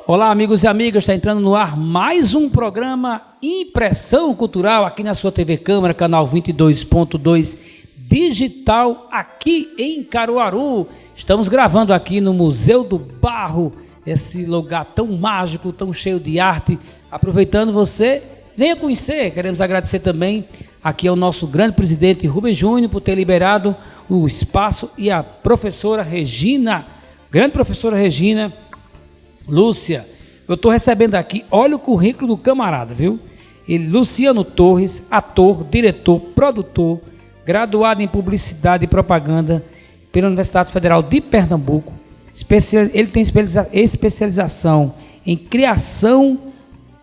Olá, amigos e amigas, está entrando no ar mais um programa Impressão Cultural aqui na sua TV Câmara, canal 22.2 digital, aqui em Caruaru. Estamos gravando aqui no Museu do Barro, esse lugar tão mágico, tão cheio de arte. Aproveitando, você venha conhecer. Queremos agradecer também aqui ao nosso grande presidente Rubem Júnior por ter liberado o espaço e a professora Regina, grande professora Regina Lúcia. Eu estou recebendo aqui, olha o currículo do camarada, viu? Ele, Luciano Torres, ator, diretor, produtor, graduado em Publicidade e Propaganda pela Universidade Federal de Pernambuco. Ele tem especialização em Criação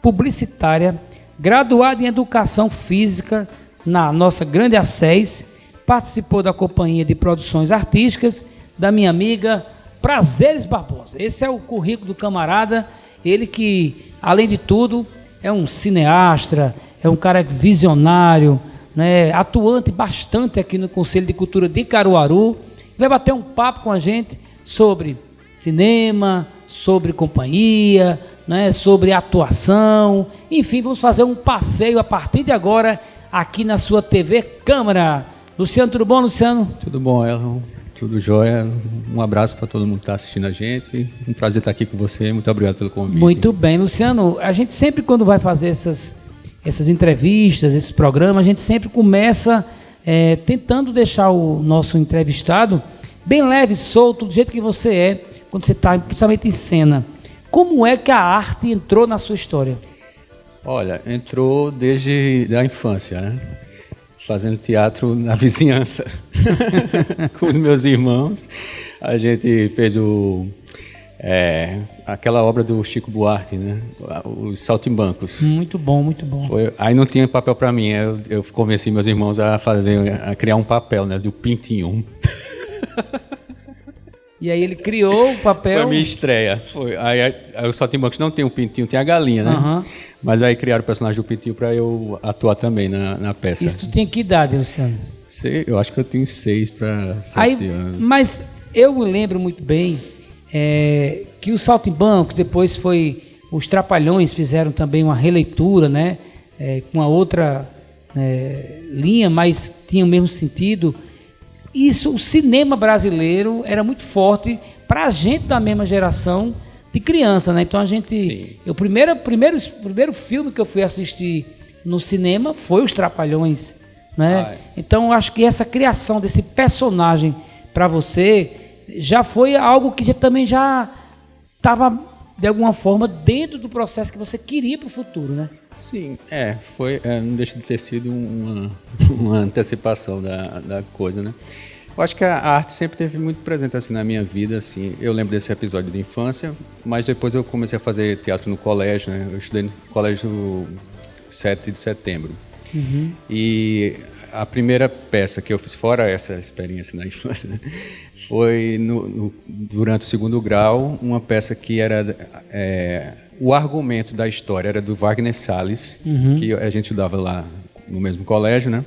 Publicitária, graduado em Educação Física na nossa grande ACES, participou da Companhia de Produções Artísticas da minha amiga Prazeres Barbosa. Esse é o currículo do camarada, ele que, além de tudo, é um cineasta, é um cara visionário, né, atuante bastante aqui no Conselho de Cultura de Caruaru. Vai bater um papo com a gente sobre cinema, sobre companhia, né, sobre atuação, enfim, vamos fazer um passeio a partir de agora aqui na sua TV Câmara. Luciano, tudo bom, Luciano? Tudo bom, Elton. Tudo jóia. Um abraço para todo mundo que está assistindo a gente. Um prazer estar aqui com você. Muito obrigado pelo convite. Muito bem, Luciano. A gente sempre, quando vai fazer essas entrevistas, esses programas, a gente sempre começa tentando deixar o nosso entrevistado bem leve, solto, do jeito que você é, quando você está, principalmente em cena. Como é que a arte entrou na sua história? Olha, entrou desde a infância, né? Fazendo teatro na vizinhança com os meus irmãos. A gente fez aquela obra do Chico Buarque, né? Os Saltimbancos. Muito bom, muito bom. Aí não tinha papel para mim, eu convenci meus irmãos a criar um papel, né? Do Pintinho. E aí ele criou o papel. Foi a minha estreia. Aí o Saltimbancos não tem um pintinho, tem a galinha, né? Uhum. Mas aí criaram o personagem do pintinho para eu atuar também na peça. Isso tu tinha que idade, Luciano? Eu acho que eu tenho 6 para 7 anos. Mas eu me lembro muito bem que o Saltimbancos, depois os Trapalhões fizeram também uma releitura, né? Com uma outra linha, mas tinha o mesmo sentido. O cinema brasileiro era muito forte para a gente da mesma geração de criança, né? Então a gente... O primeiro filme que eu fui assistir no cinema foi Os Trapalhões, né? Então eu acho que essa criação desse personagem para você já foi algo que também já estava, de alguma forma, dentro do processo que você queria para o futuro, né? Sim, não deixa de ter sido uma antecipação da coisa, né? Eu acho que a arte sempre esteve muito presente assim, na minha vida, assim. Eu lembro desse episódio de infância, mas depois eu comecei a fazer teatro no colégio, né? Eu estudei no colégio 7 de setembro. Uhum. E a primeira peça que eu fiz, fora essa experiência na infância, né? Foi durante o 2º grau, uma peça que era... o argumento da história era do Wagner Salles, uhum, que a gente estudava lá no mesmo colégio, né?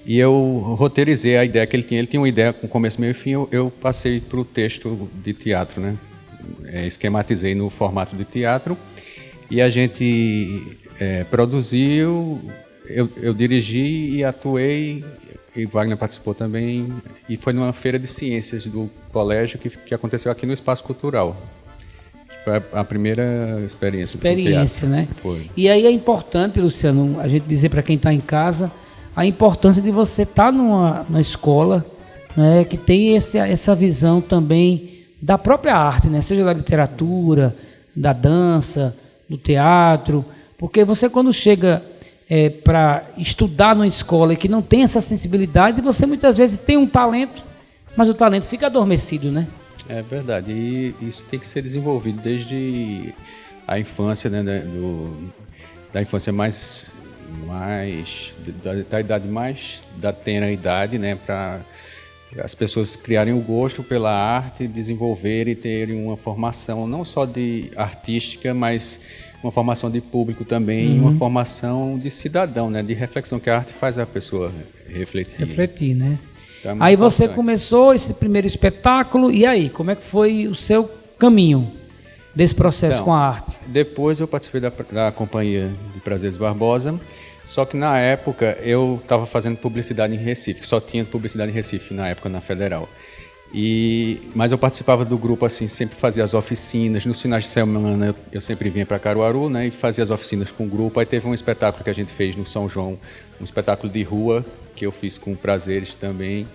E eu roteirizei a ideia que ele tinha. Ele tinha uma ideia com começo, meio e fim. Eu passei para o texto de teatro, né? Esquematizei no formato de teatro. E a gente produziu, eu dirigi e atuei. E Wagner participou também. E foi numa feira de ciências do colégio que aconteceu aqui no Espaço Cultural. Foi a primeira experiência do teatro, né? Foi. E aí é importante, Luciano, a gente dizer para quem está em casa a importância de você estar na escola, né, que tem essa visão também da própria arte, né? Seja da literatura, da dança, do teatro, porque você quando chega para estudar numa escola e que não tem essa sensibilidade, você muitas vezes tem um talento, mas o talento fica adormecido, né? É verdade, e isso tem que ser desenvolvido desde a infância, né, da infância da idade mais da tenra idade, né, para as pessoas criarem o gosto pela arte, desenvolverem e terem uma formação não só de artística, mas uma formação de público também, uma formação de cidadão, né, de reflexão, que a arte faz a pessoa refletir. Refletir, né? Então, aí você começou esse primeiro espetáculo, e aí, como é que foi o seu caminho? desse processo com a arte? Depois eu participei da Companhia de Prazeres Barbosa, só que na época eu estava fazendo publicidade em Recife, que só tinha publicidade em Recife na época, na Federal. Mas eu participava do grupo, assim, sempre fazia as oficinas. Nos finais de semana eu sempre vinha para Caruaru, né, e fazia as oficinas com o grupo. Aí teve um espetáculo que a gente fez no São João, um espetáculo de rua, que eu fiz com Prazeres também,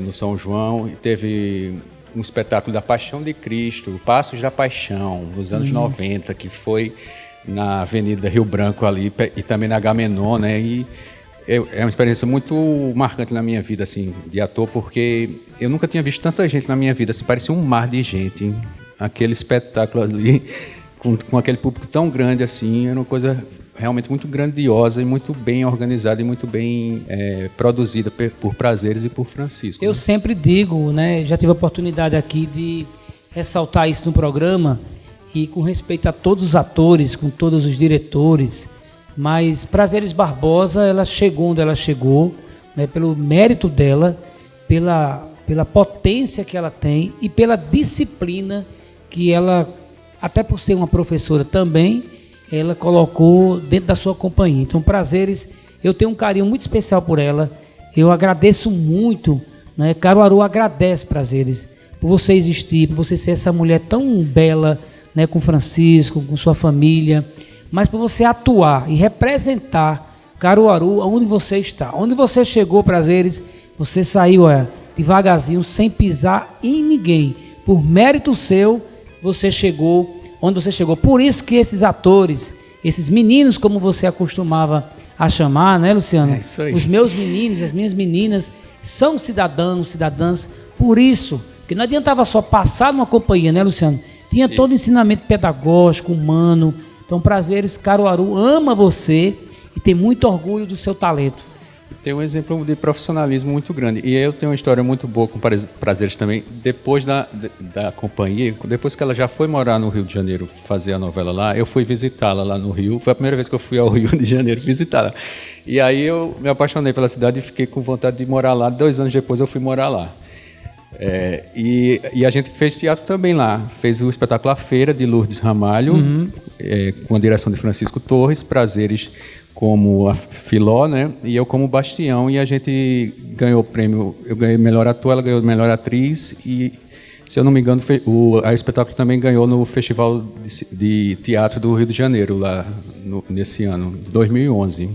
no São João. E teve um espetáculo da Paixão de Cristo, Passos da Paixão, nos anos 90, que foi na Avenida Rio Branco ali, e também na Agamenon, né, é uma experiência muito marcante na minha vida, assim, de ator, porque eu nunca tinha visto tanta gente na minha vida, assim, parecia um mar de gente, hein? Aquele espetáculo ali, com aquele público tão grande, assim, era uma coisa realmente muito grandiosa e muito bem organizada e muito bem produzida por Prazeres e por Francisco. Eu sempre digo, né, já tive a oportunidade aqui de ressaltar isso no programa, e com respeito a todos os atores, com todos os diretores, mas Prazeres Barbosa, ela chegou onde ela chegou, né, pelo mérito dela, pela potência que ela tem e pela disciplina que ela, até por ser uma professora também, ela colocou dentro da sua companhia. Então, Prazeres, eu tenho um carinho muito especial por ela, eu agradeço muito, né, Caruaru agradece, Prazeres, por você existir, por você ser essa mulher tão bela, né, com Francisco, com sua família, mas para você atuar e representar Caruaru onde você está. Onde você chegou, Prazeres, você saiu devagarzinho, sem pisar em ninguém. Por mérito seu, você chegou onde você chegou. Por isso que esses atores, esses meninos, como você acostumava a chamar, né, Luciano? É isso aí. Os meus meninos, as minhas meninas, são cidadãos, cidadãs, por isso. Porque não adiantava só passar numa companhia, né, Luciano? Tinha todo o ensinamento pedagógico, humano. Então, Prazeres, Caruaru ama você e tem muito orgulho do seu talento. Tem um exemplo de profissionalismo muito grande. E eu tenho uma história muito boa com Prazeres também. Depois da companhia, depois que ela já foi morar no Rio de Janeiro, fazer a novela lá, eu fui visitá-la lá no Rio. Foi a primeira vez que eu fui ao Rio de Janeiro visitá-la. E aí eu me apaixonei pela cidade e fiquei com vontade de morar lá. 2 anos depois eu fui morar lá. E a gente fez teatro também lá. Fez o espetáculo A Feira, de Lourdes Ramalho, com a direção de Francisco Torres, Prazeres como a Filó, né? E eu como Bastião. E a gente ganhou o prêmio, eu ganhei melhor ator, ela ganhou melhor atriz. E, se eu não me engano, o espetáculo também ganhou no Festival de Teatro do Rio de Janeiro, lá nesse ano, 2011.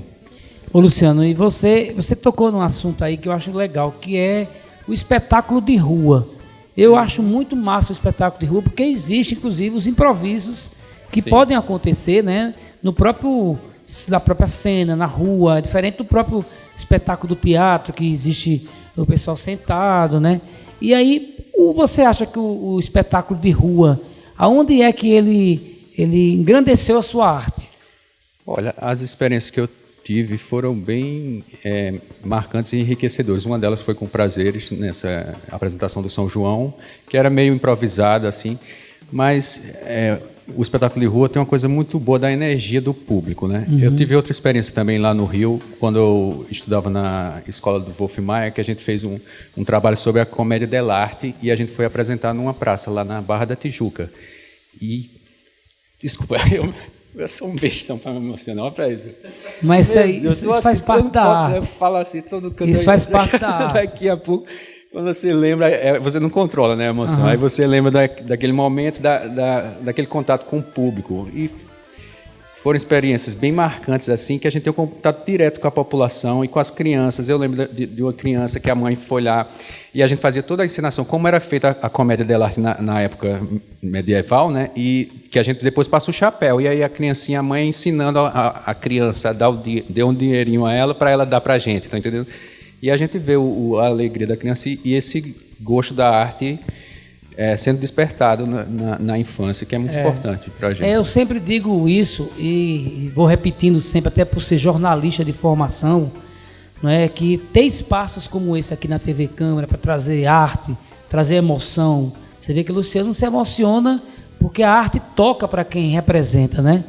Ô, Luciano, e você tocou num assunto aí que eu acho legal, que é o espetáculo de rua. Eu acho muito massa o espetáculo de rua, porque existe, inclusive, os improvisos que podem acontecer, né, na própria cena, na rua, diferente do próprio espetáculo do teatro, que existe o pessoal sentado, né? E aí, você acha que o espetáculo de rua, aonde é que ele engrandeceu a sua arte? Olha, as experiências que eu tive foram bem marcantes e enriquecedoras. Uma delas foi com Prazeres, nessa apresentação do São João, que era meio improvisada, assim, mas o espetáculo de rua tem uma coisa muito boa da energia do público, né? Eu tive outra experiência também lá no Rio, quando eu estudava na escola do Wolf Maia, que a gente fez um trabalho sobre a comédia dell'arte, e a gente foi apresentar numa praça lá na Barra da Tijuca. E, desculpa, eu sou um bestão para me emocionar, para isso. Mas isso faz parte da arte. Eu falo assim todo canto. Isso faz parte da arte. Daqui a pouco, quando você lembra, você não controla, né, a emoção. Aí você lembra daquele momento, daquele contato com o público. E foram experiências bem marcantes, assim, que a gente tem um contato direto com a população e com as crianças. Eu lembro de uma criança que a mãe foi lá e a gente fazia toda a encenação, como era feita a comédia dell'arte na época medieval, né? E que a gente depois passa o chapéu. E aí a criancinha, a mãe ensinando a criança a deu um dinheirinho a ela para ela dar para a gente, tá entendendo? E a gente vê a alegria da criança e esse gosto da arte sendo despertado na infância, que é muito importante para a gente. Eu sempre digo isso e vou repetindo sempre, até por ser jornalista de formação, não é, que ter espaços como esse aqui na TV Câmara para trazer arte, trazer emoção. Você vê que o Luciano se emociona porque a arte toca para quem representa, né?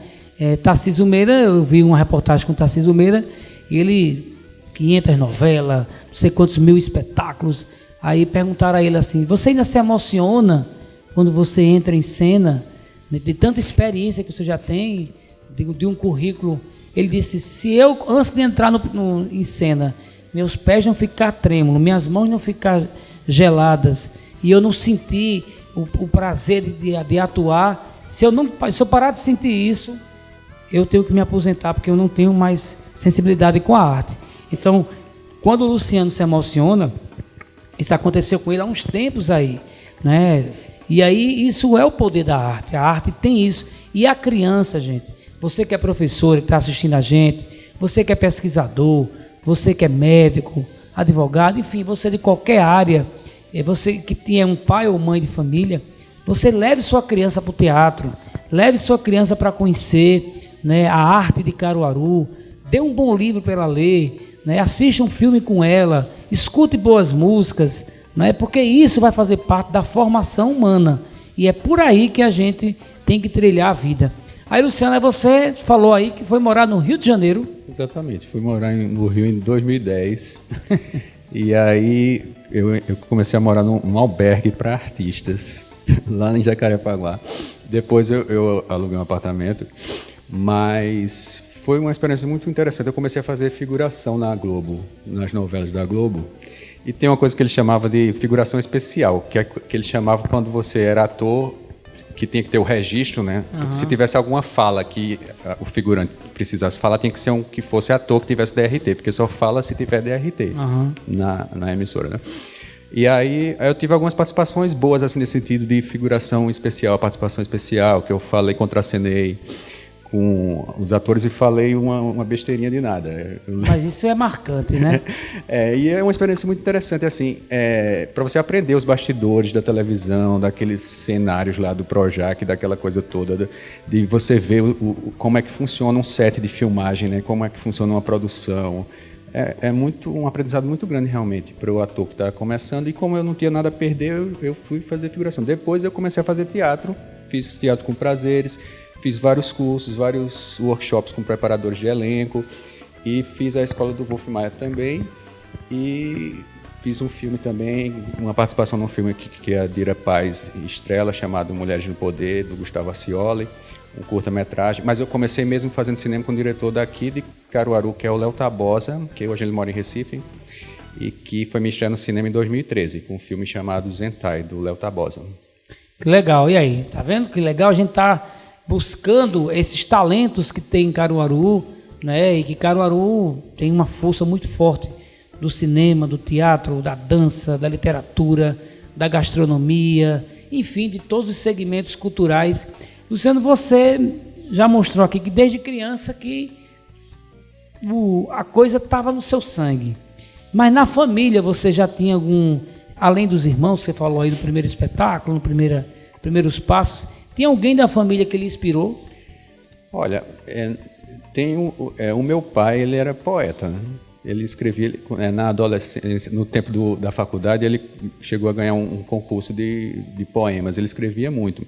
Tarcísio Meira, eu vi uma reportagem com o Tarcísio Meira, e ele, 500 novelas, não sei quantos mil espetáculos. Aí perguntaram a ele assim: você ainda se emociona quando você entra em cena, de tanta experiência que você já tem, de um currículo. Ele disse, se eu, antes de entrar em cena, meus pés não ficar trêmulos, minhas mãos não ficar geladas, e eu não sentir o prazer de atuar, se eu parar de sentir isso, eu tenho que me aposentar, porque eu não tenho mais sensibilidade com a arte. Então, quando o Luciano se emociona, isso aconteceu com ele há uns tempos aí, né? E aí, isso é o poder da arte. A arte tem isso. E a criança, gente, você que é professor, que está assistindo a gente, você que é pesquisador, você que é médico, advogado, enfim, você de qualquer área, você que tinha um pai ou mãe de família, você leve sua criança para o teatro, leve sua criança para conhecer, né, a arte de Caruaru, dê um bom livro para ela ler, né, assista um filme com ela, escute boas músicas, né, porque isso vai fazer parte da formação humana. E é por aí que a gente tem que trilhar a vida. Aí, Luciano, você falou aí que foi morar no Rio de Janeiro. Exatamente, fui morar no Rio em 2010. E aí eu comecei a morar num albergue para artistas, lá em Jacarepaguá. Depois eu aluguei um apartamento, mas foi uma experiência muito interessante. Eu comecei a fazer figuração na Globo, nas novelas da Globo. E tem uma coisa que ele chamava de figuração especial, que ele chamava quando você era ator, que tinha que ter o registro, né? Uhum. Se tivesse alguma fala que o figurante precisasse falar, tinha que ser um que fosse ator que tivesse DRT, porque só fala se tiver DRT na emissora, né? E aí eu tive algumas participações boas, assim, nesse sentido de figuração especial, participação especial, que eu falei, contracenei com os atores e falei uma besteirinha de nada. Mas isso é marcante, né? E é uma experiência muito interessante, assim, para você aprender os bastidores da televisão, daqueles cenários lá do Projac, daquela coisa toda, de você ver como é que funciona um set de filmagem, né? Como é que funciona uma produção. É um aprendizado muito grande, realmente, para o ator que está começando. E como eu não tinha nada a perder, eu fui fazer figuração. Depois eu comecei a fazer teatro, fiz teatro com prazeres, fiz vários cursos, vários workshops com preparadores de elenco e fiz a escola do Wolf Maia também e fiz um filme também, uma participação num filme que a Dira Paz estrela, chamado Mulheres no Poder, do Gustavo Ascioli, um curta-metragem. Mas eu comecei mesmo fazendo cinema com um diretor daqui de Caruaru, que é o Léo Tabosa, que hoje ele mora em Recife, e que foi me estrear no cinema em 2013, com um filme chamado Zentai, do Léo Tabosa. Que legal, e aí? Tá vendo que legal a gente tá buscando esses talentos que tem em Caruaru, né? E que Caruaru tem uma força muito forte do cinema, do teatro, da dança, da literatura, da gastronomia, enfim, de todos os segmentos culturais. Luciano, você já mostrou aqui que desde criança que a coisa estava no seu sangue. Mas na família você já tinha algum, além dos irmãos, você falou aí do primeiro espetáculo, primeiros passos, tem alguém da família que lhe inspirou? Olha, o meu pai, ele era poeta, né? Ele escrevia, na adolescência, no tempo da faculdade, ele chegou a ganhar um concurso de poemas, ele escrevia muito.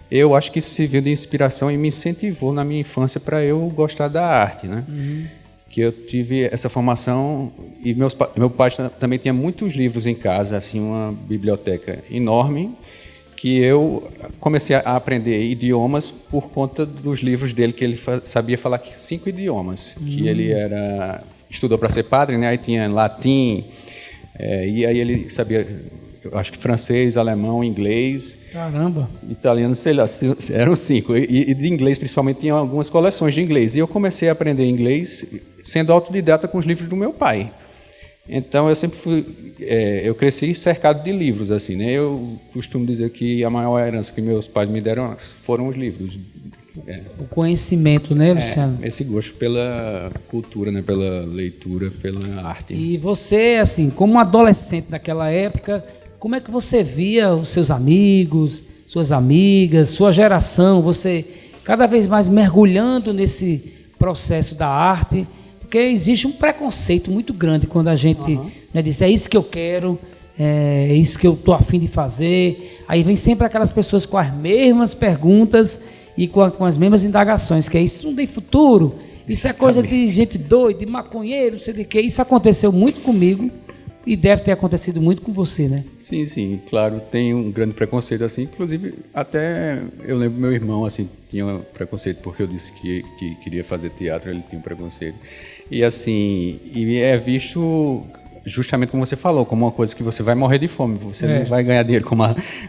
Eu acho que isso serviu de inspiração e me incentivou na minha infância para eu gostar da arte, né? Uhum. Que eu tive essa formação e meu pai também tinha muitos livros em casa, assim, uma biblioteca enorme, que eu comecei a aprender idiomas por conta dos livros dele, que ele sabia falar 5 idiomas, que ele estudou para ser padre, né? Aí tinha latim, e aí ele sabia, eu acho que francês, alemão, inglês. Caramba! Italiano, sei lá, eram 5. E de inglês, principalmente, tinha algumas coleções de inglês. E eu comecei a aprender inglês sendo autodidata com os livros do meu pai. Então, eu sempre eu cresci cercado de livros, assim, né? Eu costumo dizer que a maior herança que meus pais me deram foram os livros. O conhecimento, né, Luciano? Esse gosto pela cultura, né? Pela leitura, pela arte. E você, assim, como adolescente naquela época, como é que você via os seus amigos, suas amigas, sua geração, você cada vez mais mergulhando nesse processo da arte? Porque existe um preconceito muito grande quando a gente diz, é isso que eu quero, é isso que eu estou a fim de fazer. Aí vem sempre aquelas pessoas com as mesmas perguntas e com as mesmas indagações, que é isso não tem futuro, isso é coisa de gente doida, de maconheiro, não sei de quê. Isso aconteceu muito comigo, e deve ter acontecido muito com você, né? Sim, sim, claro, tem um grande preconceito assim, inclusive até eu lembro meu irmão assim tinha um preconceito porque eu disse que queria fazer teatro, ele tinha um preconceito. E assim, e é visto justamente como você falou, como uma coisa que você vai morrer de fome, você não vai ganhar dinheiro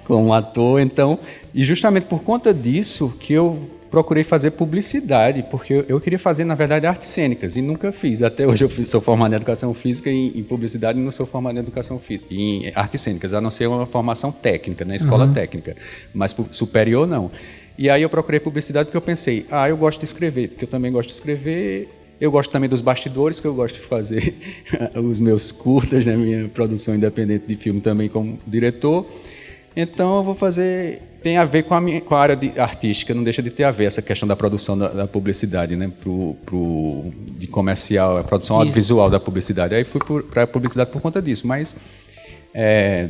como ator, então, e justamente por conta disso que eu procurei fazer publicidade, porque eu queria fazer, na verdade, artes cênicas, e nunca fiz. Até hoje eu sou formado em educação física e em publicidade e não sou formado em educação física, em artes cênicas, a não ser uma formação técnica, na escola técnica, mas superior não. E aí eu procurei publicidade porque eu pensei, eu gosto de escrever, porque eu também gosto de escrever, eu gosto também dos bastidores, que eu gosto de fazer os meus curtas, né, minha produção independente de filme também como diretor. Então eu vou fazer... Tem a ver com a área artística, não deixa de ter a ver essa questão da produção da publicidade, né, de comercial, a produção audiovisual da publicidade. Aí fui para a publicidade por conta disso, mas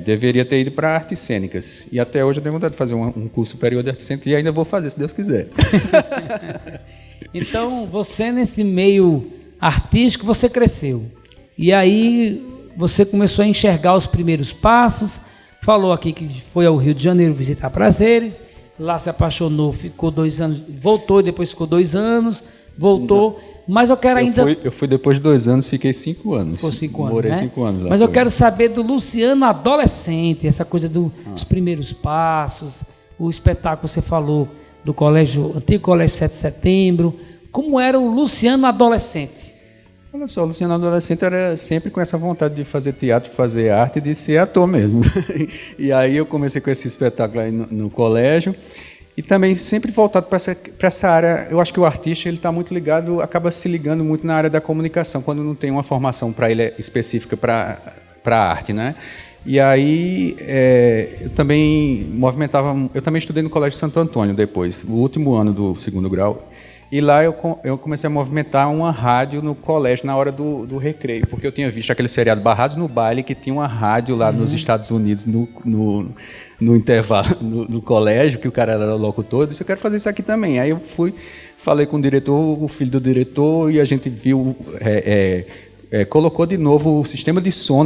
deveria ter ido para artes cênicas. E até hoje eu tenho vontade de fazer um curso superior de artes cênicas e ainda vou fazer, se Deus quiser. Então, você nesse meio artístico, você cresceu. E aí você começou a enxergar os primeiros passos. Falou aqui que foi ao Rio de Janeiro visitar prazeres, lá se apaixonou, ficou 2 anos, voltou, depois ficou 2 anos, voltou, mas eu quero ainda... Eu fui depois de 2 anos, fiquei 5 anos. Ficou 5 anos, morei né? 5 anos lá. Mas eu quero saber do Luciano adolescente, essa coisa dos primeiros passos, o espetáculo que você falou do colégio, antigo colégio 7 de setembro, como era o Luciano adolescente? Olha só, o Luciano adolescente era sempre com essa vontade de fazer teatro, de fazer arte, de ser ator mesmo. E aí eu comecei com esse espetáculo aí no colégio e também sempre voltado para essa área. Eu acho que o artista ele está muito ligado, acaba se ligando muito na área da comunicação, quando não tem uma formação para ele específica para a arte, né? E aí eu também eu também estudei no Colégio Santo Antônio depois, o último ano do 2º grau. E lá eu comecei a movimentar uma rádio no colégio na hora do recreio, porque eu tinha visto aquele seriado Barrados no Baile, que tinha uma rádio lá nos Estados Unidos, no intervalo, no colégio, que o cara era locutor. Eu disse, eu quero fazer isso aqui também. Aí eu falei com o diretor, o filho do diretor, e a gente viu... colocou de novo o sistema de som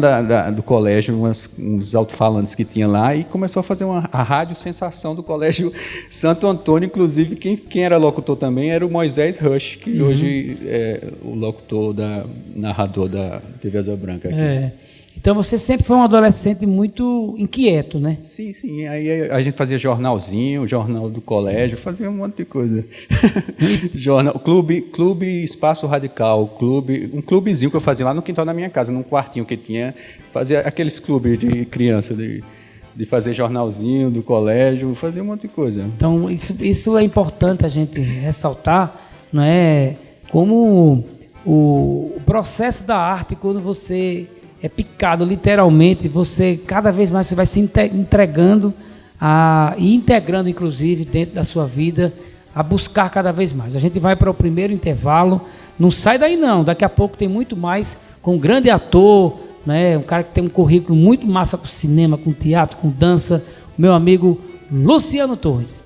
do colégio, uns alto-falantes que tinha lá, e começou a fazer a rádio sensação do Colégio Santo Antônio. Inclusive, quem era locutor também era o Moisés Rush, que hoje é o locutor, narrador da TV Asa Branca aqui. Então você sempre foi um adolescente muito inquieto, né? Sim, sim. Aí a gente fazia jornalzinho, jornal do colégio, fazia um monte de coisa. Jornal, clube Espaço Radical, um clubezinho que eu fazia lá no quintal da minha casa, num quartinho que tinha, fazia aqueles clubes de criança, de fazer jornalzinho do colégio, fazia um monte de coisa. Então isso é importante a gente ressaltar, não é? Como o processo da arte, quando você é picado literalmente, você cada vez mais você vai se entregando e integrando inclusive dentro da sua vida a buscar cada vez mais. A gente vai para o primeiro intervalo, não sai daí não, daqui a pouco tem muito mais com um grande ator, né, um cara que tem um currículo muito massa com cinema, com teatro, com dança, o meu amigo Luciano Torres.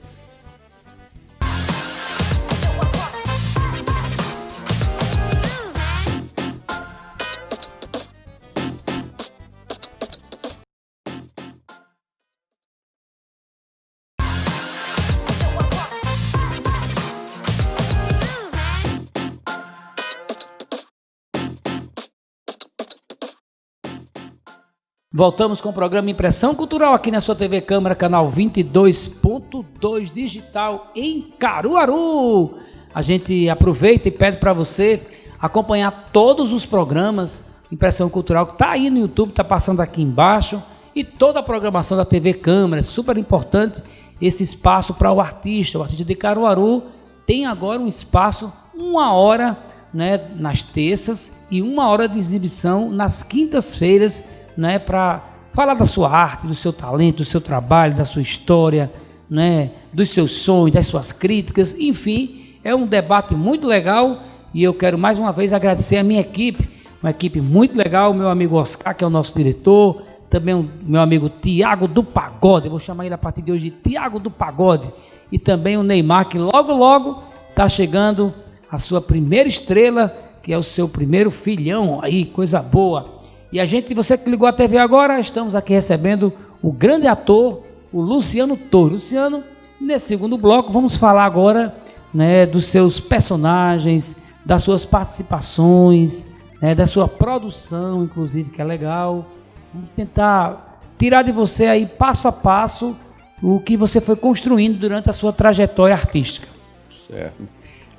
Voltamos com o programa Impressão Cultural aqui na sua TV Câmara, canal 22.2 digital em Caruaru. A gente aproveita e pede para você acompanhar todos os programas Impressão Cultural que está aí no YouTube, está passando aqui embaixo, e toda a programação da TV Câmara. É super importante esse espaço para o artista. O artista de Caruaru tem agora um espaço, 1 hora, né, nas terças e 1 hora de exibição nas quintas-feiras, né, para falar da sua arte, do seu talento, do seu trabalho, da sua história, né, dos seus sonhos, das suas críticas, enfim, é um debate muito legal e eu quero mais uma vez agradecer a minha equipe, uma equipe muito legal, o meu amigo Oscar, que é o nosso diretor, também o meu amigo Tiago do Pagode, eu vou chamar ele a partir de hoje de Tiago do Pagode, e também o Neymar, que logo está chegando a sua primeira estrela, que é o seu primeiro filhão aí, coisa boa. E você que ligou a TV agora, estamos aqui recebendo o grande ator, o Luciano Torres. Luciano, nesse segundo bloco, vamos falar agora, né, dos seus personagens, das suas participações, né, da sua produção, inclusive, que é legal. Vamos tentar tirar de você aí, passo a passo, o que você foi construindo durante a sua trajetória artística. Certo.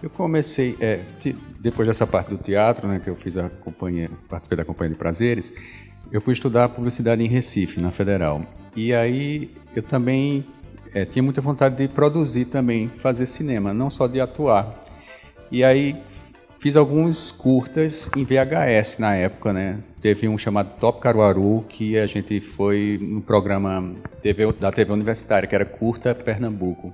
Eu comecei, depois dessa parte do teatro, né, que eu fiz participei da Companhia de Prazeres, eu fui estudar publicidade em Recife, na Federal. E aí eu também tinha muita vontade de produzir também, fazer cinema, não só de atuar. E aí fiz alguns curtas em VHS na época, né? Teve um chamado Top Caruaru, que a gente foi no programa da TV Universitária, que era Curta Pernambuco.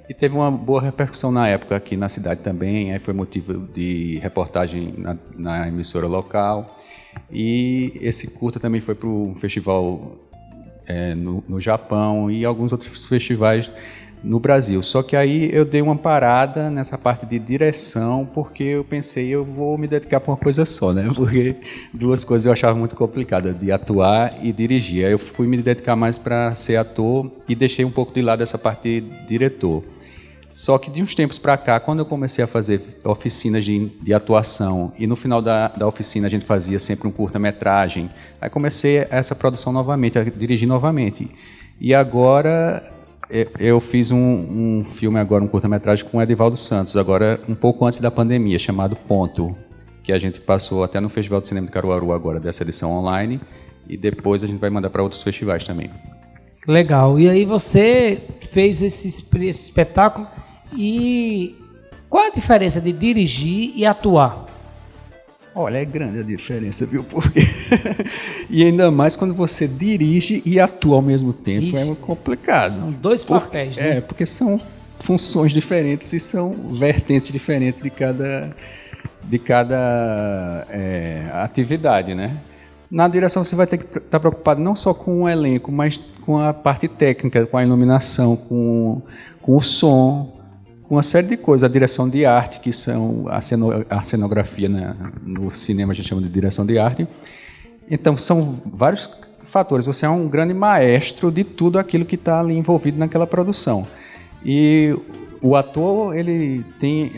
E teve uma boa repercussão na época aqui na cidade também, aí foi motivo de reportagem na emissora local. E esse curta também foi para um festival no Japão e alguns outros festivais no Brasil. Só que aí eu dei uma parada nessa parte de direção, porque eu pensei, eu vou me dedicar para uma coisa só, né? Porque duas coisas eu achava muito complicada, de atuar e dirigir. Aí eu fui me dedicar mais para ser ator e deixei um pouco de lado essa parte de diretor. Só que de uns tempos para cá, quando eu comecei a fazer oficinas de atuação e no final da oficina a gente fazia sempre um curta-metragem, aí comecei essa produção novamente, a dirigir novamente. E agora eu fiz um filme agora, um curta-metragem com o Edivaldo Santos, agora um pouco antes da pandemia, chamado Ponto, que a gente passou até no Festival de Cinema de Caruaru agora, dessa edição online, e depois a gente vai mandar para outros festivais também. Legal. E aí você fez esse espetáculo, e qual a diferença de dirigir e atuar? Olha, é grande a diferença, viu? Porque e ainda mais quando você dirige e atua ao mesmo tempo. Ixi, é complicado. São dois papéis, né? Porque são funções diferentes e são vertentes diferentes de cada atividade, né? Na direção você vai ter que estar preocupado não só com o elenco, mas com a parte técnica, com a iluminação, com o som, com uma série de coisas. A direção de arte, que são a cenografia, né? No cinema a gente chama de direção de arte. Então são vários fatores. Você é um grande maestro de tudo aquilo que está ali envolvido naquela produção. E o ator, ele tem...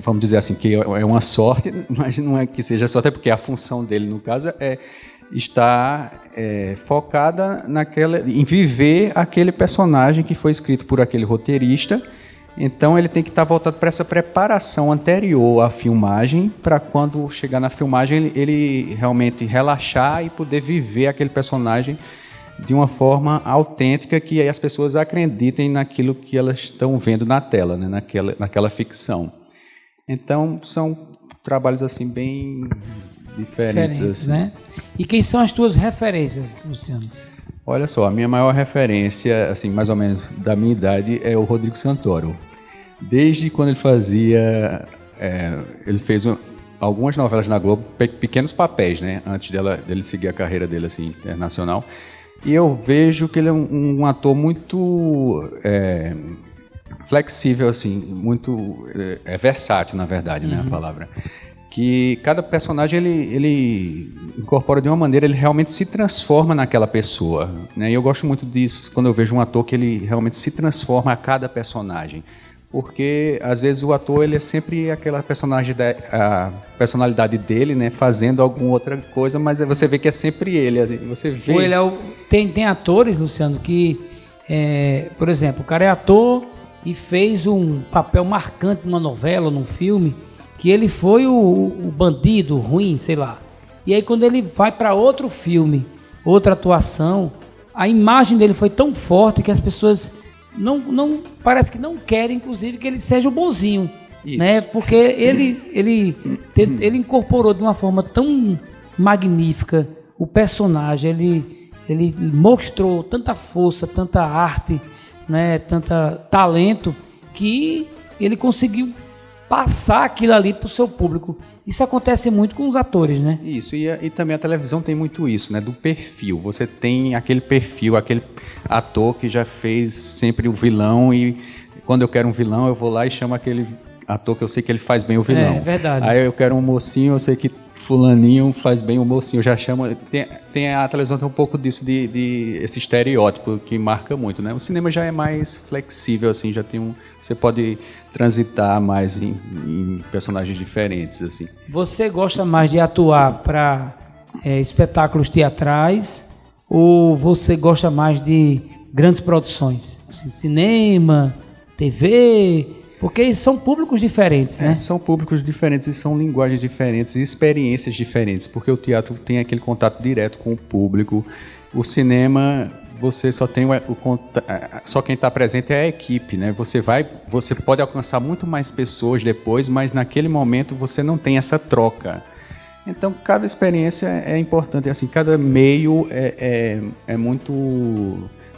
vamos dizer assim, que é uma sorte, mas não é que seja sorte, é porque a função dele, no caso, é estar focada em viver aquele personagem que foi escrito por aquele roteirista. Então ele tem que estar voltado para essa preparação anterior à filmagem, para quando chegar na filmagem ele realmente relaxar e poder viver aquele personagem de uma forma autêntica, que as pessoas acreditem naquilo que elas estão vendo na tela, né? naquela ficção. Então, são trabalhos assim bem diferentes assim. Né? E quem são as tuas referências, Luciano? Olha só, a minha maior referência, assim, mais ou menos da minha idade, é o Rodrigo Santoro. Desde quando ele fazia... ele fez algumas novelas na Globo, pequenos papéis, né? Antes dele seguir a carreira dele assim, internacional. E eu vejo que ele é um ator muito... flexível, assim, muito versátil, na verdade, né, a palavra. Que cada personagem ele incorpora de uma maneira, ele realmente se transforma naquela pessoa, né? E eu gosto muito disso, quando eu vejo um ator que ele realmente se transforma a cada personagem. Porque, às vezes, o ator ele é sempre aquela a personalidade dele, né, fazendo alguma outra coisa, mas você vê que é sempre ele. Assim, você vê... Tem atores, Luciano, que, por exemplo, o cara é ator e fez um papel marcante numa novela, num filme, que ele foi o bandido ruim, sei lá. E aí quando ele vai para outro filme, outra atuação, a imagem dele foi tão forte que as pessoas não parece que não querem, inclusive, que ele seja o bonzinho. Isso. Né? Porque ele incorporou de uma forma tão magnífica o personagem, ele mostrou tanta força, tanta arte, né, tanta talento, que ele conseguiu passar aquilo ali para o seu público. Isso acontece muito com os atores, né? Isso, e também a televisão tem muito isso, né, do perfil. Você tem aquele perfil, aquele ator que já fez sempre o vilão, e quando eu quero um vilão eu vou lá e chamo aquele ator que eu sei que ele faz bem o vilão. É verdade. Aí eu quero um mocinho, eu sei que fulaninho faz bem o mocinho, já chama... A televisão tem um pouco disso, de esse estereótipo que marca muito, né? O cinema já é mais flexível, assim, já tem você pode transitar mais em personagens diferentes, assim. Você gosta mais de atuar para espetáculos teatrais ou você gosta mais de grandes produções? Assim, cinema, TV... Porque são públicos diferentes, né? São públicos diferentes e são linguagens diferentes e experiências diferentes, porque o teatro tem aquele contato direto com o público. O cinema, você só tem só quem está presente é a equipe, né? Você pode alcançar muito mais pessoas depois, mas naquele momento você não tem essa troca. Então, cada experiência é importante. Assim, cada meio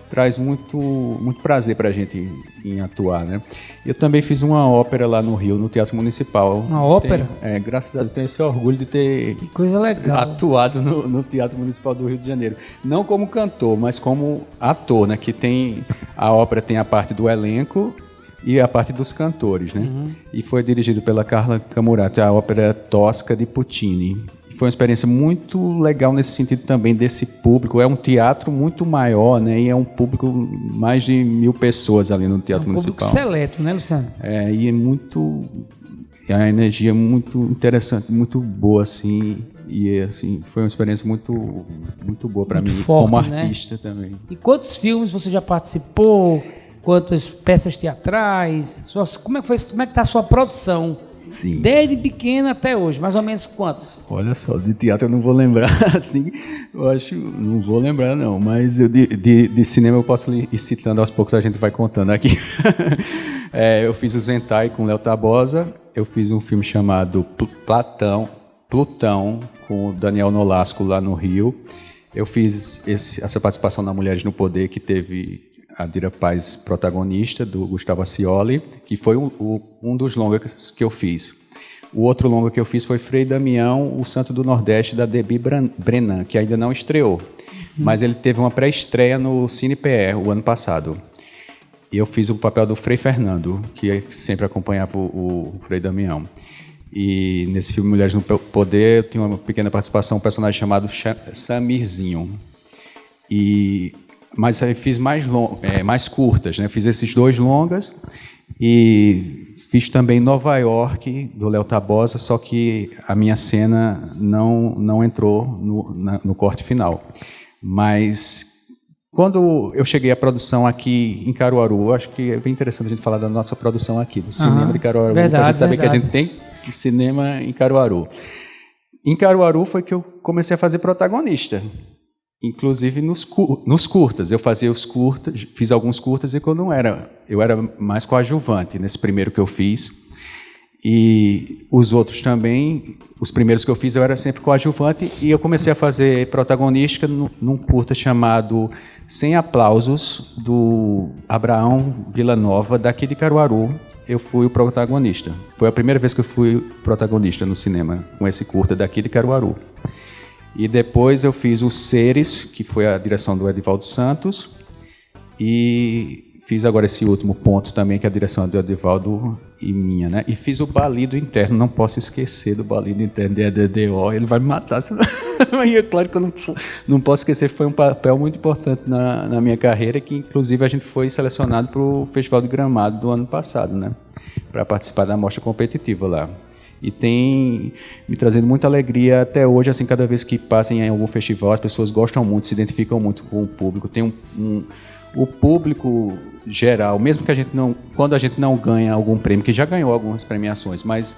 traz muito prazer para a gente em atuar, né? Eu também fiz uma ópera lá no Rio, no Teatro Municipal. Uma ópera? Graças a Deus, tenho esse orgulho de ter que coisa legal. Atuado no Teatro Municipal do Rio de Janeiro. Não como cantor, mas como ator, né? Que a ópera tem a parte do elenco e a parte dos cantores, né? Uhum. E foi dirigido pela Carla Camurati, a ópera Tosca de Puccini. Foi uma experiência muito legal nesse sentido também desse público. É um teatro muito maior, né? E é um público, mais de 1.000 pessoas ali no Teatro Municipal. Público seleto, né, Luciano? E a energia é muito interessante, muito boa, assim. E, assim, foi uma experiência muito, muito boa para mim, forte, como artista, né? Também. E quantos filmes você já participou? Quantas peças teatrais? Como é que está a sua produção? Sim. Desde pequeno até hoje, mais ou menos quantos? Olha só, de teatro eu não vou lembrar, assim, eu acho, não vou lembrar não, mas de cinema eu posso ir citando, aos poucos a gente vai contando aqui. Eu fiz o Zentai com Léo Tabosa, eu fiz um filme chamado Plutão, com o Daniel Nolasco lá no Rio, eu fiz essa participação na Mulheres no Poder, que teve a Dira Paz protagonista, do Gustavo Ascioli, que foi um dos longas que eu fiz. O outro longa que eu fiz foi Frei Damião, o Santo do Nordeste, da Debi Brenan, que ainda não estreou, mas ele teve uma pré-estreia no Cine PE o ano passado. E eu fiz o papel do Frei Fernando, que sempre acompanhava o Frei Damião. E nesse filme Mulheres no Poder, eu tinha uma pequena participação, um personagem chamado Samirzinho. Mas aí fiz mais curtas, né? Fiz esses 2 longas e fiz também Nova York, do Léo Tabosa, só que a minha cena não entrou no corte final. Mas quando eu cheguei à produção aqui em Caruaru, acho que é bem interessante a gente falar da nossa produção aqui, do cinema de Caruaru, para a gente saber que a gente tem cinema em Caruaru. Em Caruaru foi que eu comecei a fazer protagonista. Inclusive nos curtas, eu fazia os curtas, fiz alguns curtas e eu era mais coadjuvante nesse primeiro que eu fiz, e os outros também, os primeiros que eu fiz eu era sempre coadjuvante, e eu comecei a fazer protagonista num curta chamado Sem Aplausos, do Abraão Villanova, daqui de Caruaru. Eu fui o protagonista, foi a primeira vez que eu fui protagonista no cinema, com esse curta daqui de Caruaru. E depois eu fiz os Seres, que foi a direção do Edivaldo Santos, e fiz agora esse último ponto também, que é a direção é do Edivaldo e minha, né? E fiz o Balido Interno, não posso esquecer do Balido Interno de EDDO, ele vai me matar. Mas é claro que eu não posso esquecer, foi um papel muito importante na minha carreira, que inclusive a gente foi selecionado para o Festival de Gramado do ano passado, né? Para participar da mostra competitiva lá. E tem me trazendo muita alegria até hoje, assim, cada vez que passam em algum festival, as pessoas gostam muito, se identificam muito com o público. Tem o público geral, mesmo que quando a gente não ganha algum prêmio, que já ganhou algumas premiações, mas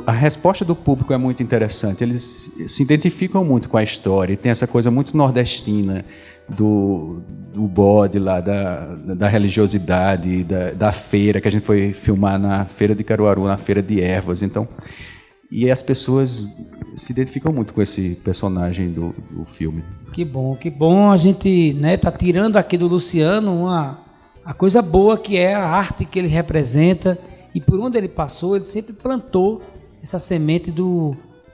a resposta do público é muito interessante. Eles se identificam muito com a história, e tem essa coisa muito nordestina do bode lá, da religiosidade, da feira, que a gente foi filmar na Feira de Caruaru, na Feira de Ervas. Então, e as pessoas se identificam muito com esse personagem do filme. Que bom a gente, né, tá tirando aqui do Luciano a coisa boa que é a arte que ele representa, e por onde ele passou, ele sempre plantou essa semente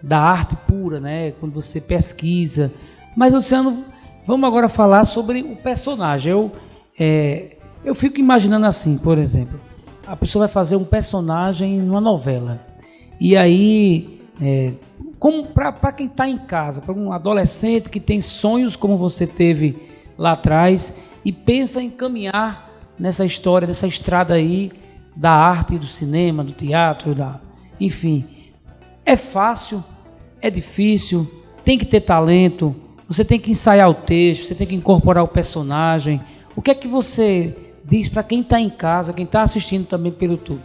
da arte pura, né, quando você pesquisa. Mas, Luciano, vamos agora falar sobre o personagem. Eu fico imaginando assim, por exemplo, a pessoa vai fazer um personagem numa novela, e aí como para quem está em casa, para um adolescente que tem sonhos como você teve lá atrás e pensa em caminhar nessa história, nessa estrada aí da arte, do cinema, do teatro, enfim. É fácil, é difícil, tem que ter talento, você tem que ensaiar o texto, você tem que incorporar o personagem. O que é que você diz para quem está em casa, quem está assistindo também pelo YouTube?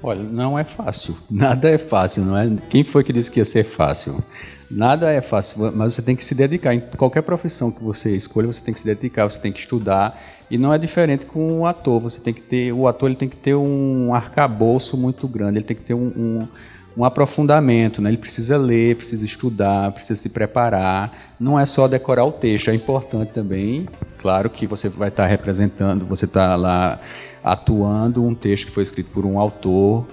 Olha, não é fácil, nada é fácil, não é? Quem foi que disse que ia ser fácil? Nada é fácil, mas você tem que se dedicar. Em qualquer profissão que você escolha, você tem que se dedicar, você tem que estudar. E não é diferente com o ator. O ator ele tem que ter um arcabouço muito grande, ele tem que ter um aprofundamento, né? Ele precisa ler, precisa estudar, precisa se preparar. Não é só decorar o texto, é importante também. Claro que você vai estar representando, você está lá atuando um texto que foi escrito por um autor,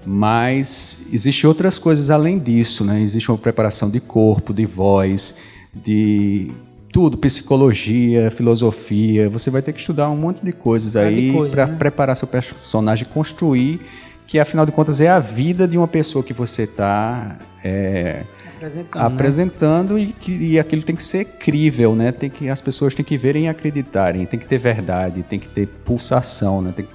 mas existem outras coisas além disso, né? Existe uma preparação de corpo, de voz, de tudo, psicologia, filosofia. Você vai ter que estudar um monte de coisas aí para preparar seu personagem, construir, que afinal de contas é a vida de uma pessoa que você está apresentando, né? E aquilo tem que ser crível, né? As pessoas têm que verem e acreditarem, tem que ter verdade, tem que ter pulsação, né? Tem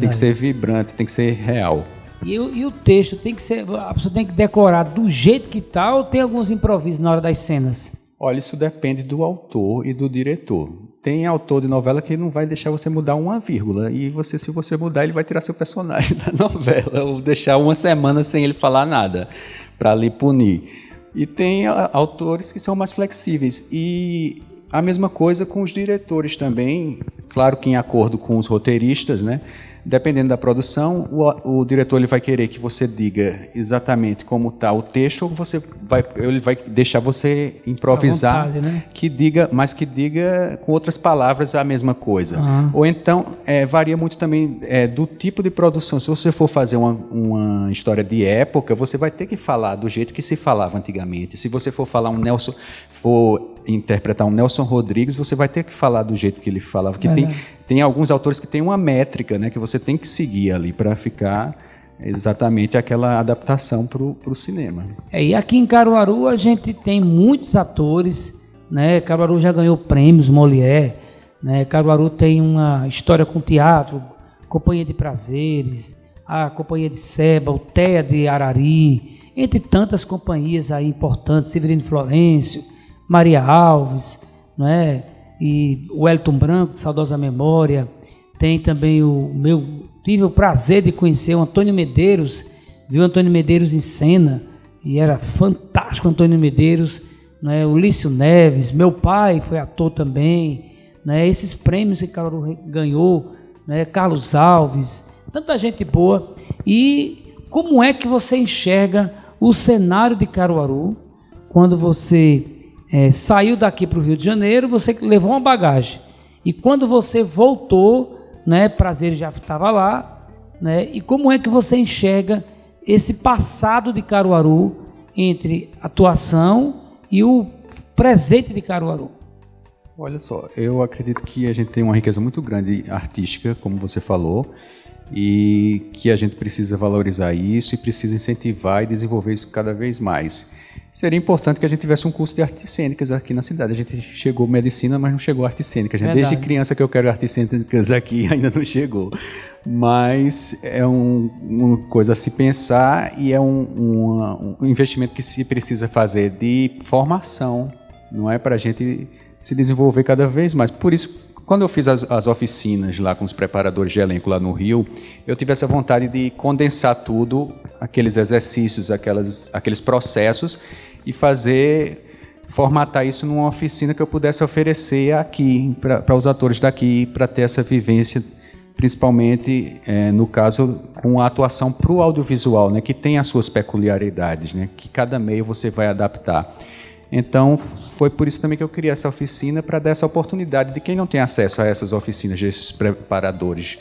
que ser vibrante, tem que ser real. E o texto tem que ser, a pessoa tem que decorar do jeito que tá, ou tem alguns improvisos na hora das cenas? Olha, isso depende do autor e do diretor. Tem autor de novela que não vai deixar você mudar uma vírgula, e se você mudar, ele vai tirar seu personagem da novela, ou deixar uma semana sem ele falar nada, para lhe punir. E tem autores que são mais flexíveis. E a mesma coisa com os diretores também, claro que em acordo com os roteiristas, né? Dependendo da produção, o diretor ele vai querer que você diga exatamente como está o texto, ou ele vai deixar você improvisar, vontade, né? Mas que diga com outras palavras a mesma coisa. Ou então, varia muito também do tipo de produção. Se você for fazer uma história de época, você vai ter que falar do jeito que se falava antigamente. Se você for interpretar um Nelson Rodrigues, você vai ter que falar do jeito que ele falava. Que tem alguns autores que têm uma métrica, né, que você tem que seguir ali para ficar exatamente aquela adaptação para o cinema. E aqui em Caruaru a gente tem muitos atores, né? Caruaru já ganhou prêmios Molière, né? Caruaru tem uma história com teatro, Companhia de Prazeres, a Companhia de Seba, o TEA de Arari, entre tantas companhias aí importantes, Severino Florencio, Maria Alves, não é? E o Wellington Branco, de saudosa memória. Tem também tive o prazer de conhecer o Antônio Medeiros, viu o Antônio Medeiros em cena, e era fantástico Antônio Medeiros, não é? O Lício Neves, meu pai foi ator também, né? Esses prêmios que Caruaru ganhou, né? Carlos Alves, tanta gente boa. E como é que você enxerga o cenário de Caruaru quando você saiu daqui para o Rio de Janeiro, você levou uma bagagem, e quando você voltou, né, Prazer já estava lá, né, e como é que você enxerga esse passado de Caruaru entre atuação e o presente de Caruaru? Olha só, eu acredito que a gente tem uma riqueza muito grande artística, como você falou, e que a gente precisa valorizar isso e precisa incentivar e desenvolver isso cada vez mais. Seria importante que a gente tivesse um curso de artes cênicas aqui na cidade. A gente chegou medicina, mas não chegou artes cênicas. Desde criança que eu quero artes cênicas aqui, ainda não chegou. Mas é uma coisa a se pensar, e é um investimento que se precisa fazer de formação, não é, para a gente se desenvolver cada vez mais. Por isso, quando eu fiz as oficinas lá com os preparadores de elenco lá no Rio, eu tive essa vontade de condensar tudo, aqueles exercícios, aqueles processos, e formatar isso numa oficina que eu pudesse oferecer aqui, para os atores daqui, para ter essa vivência, principalmente, no caso, com a atuação para o audiovisual, né, que tem as suas peculiaridades, né, que cada meio você vai adaptar. Então, foi por isso também que eu criei essa oficina, para dar essa oportunidade de quem não tem acesso a essas oficinas, desses preparadores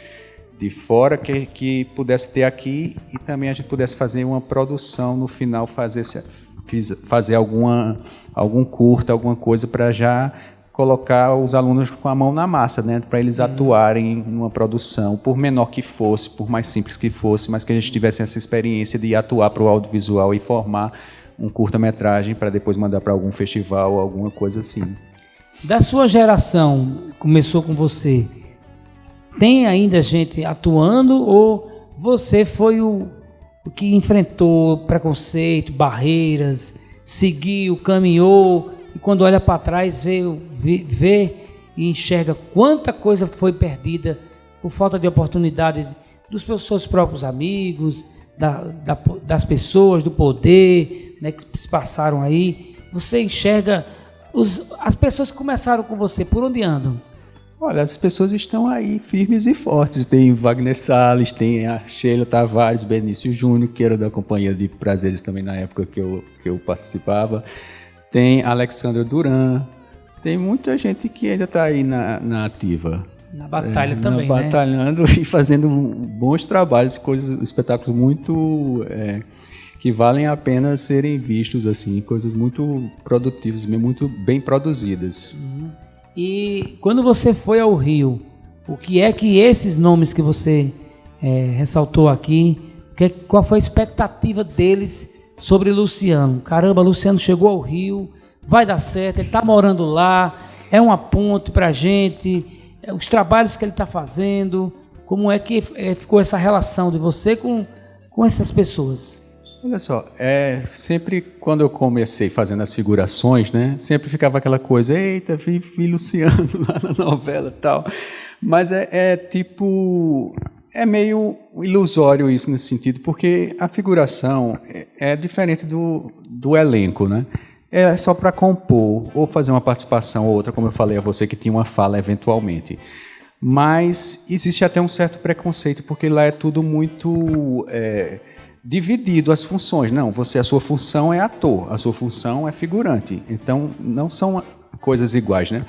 de fora, que pudesse ter aqui, e também a gente pudesse fazer uma produção no final, fazer algum curta, alguma coisa, para já colocar os alunos com a mão na massa, né, para eles atuarem numa produção, por menor que fosse, por mais simples que fosse, mas que a gente tivesse essa experiência de atuar para o audiovisual e formar um curta-metragem para depois mandar para algum festival, alguma coisa assim. Da sua geração, começou com você, tem ainda gente atuando ou você foi o que enfrentou preconceito, barreiras, seguiu, caminhou e quando olha para trás vê e enxerga quanta coisa foi perdida por falta de oportunidade dos seus próprios amigos, das pessoas, do poder, né, que se passaram aí. Você enxerga as pessoas que começaram com você, por onde andam? Olha, as pessoas estão aí firmes e fortes. Tem Wagner Salles, tem a Sheila Tavares, Benício Júnior, que era da Companhia de Prazeres também na época que eu participava. Tem Alexandra Duran. Tem muita gente que ainda está aí na ativa. Na batalha também, né? Batalhando e fazendo bons trabalhos, espetáculos muito... que valem a pena serem vistos, assim, coisas muito produtivas, muito bem produzidas. Uhum. E quando você foi ao Rio, o que é que esses nomes que você ressaltou aqui, qual foi a expectativa deles sobre Luciano? Caramba, Luciano chegou ao Rio, vai dar certo, ele está morando lá, é uma ponte para a gente, os trabalhos que ele está fazendo, como é que ficou essa relação de você com essas pessoas? Olha só, sempre quando eu comecei fazendo as figurações, né, sempre ficava aquela coisa, eita, vi Luciano lá na novela e tal, mas é meio ilusório isso nesse sentido, porque a figuração é diferente do elenco, né, é só para compor, ou fazer uma participação ou outra, como eu falei a você, que tinha uma fala eventualmente, mas existe até um certo preconceito, porque lá é tudo muito... dividido as funções. Não, a sua função é ator, a sua função é figurante. Então, não são coisas iguais, né?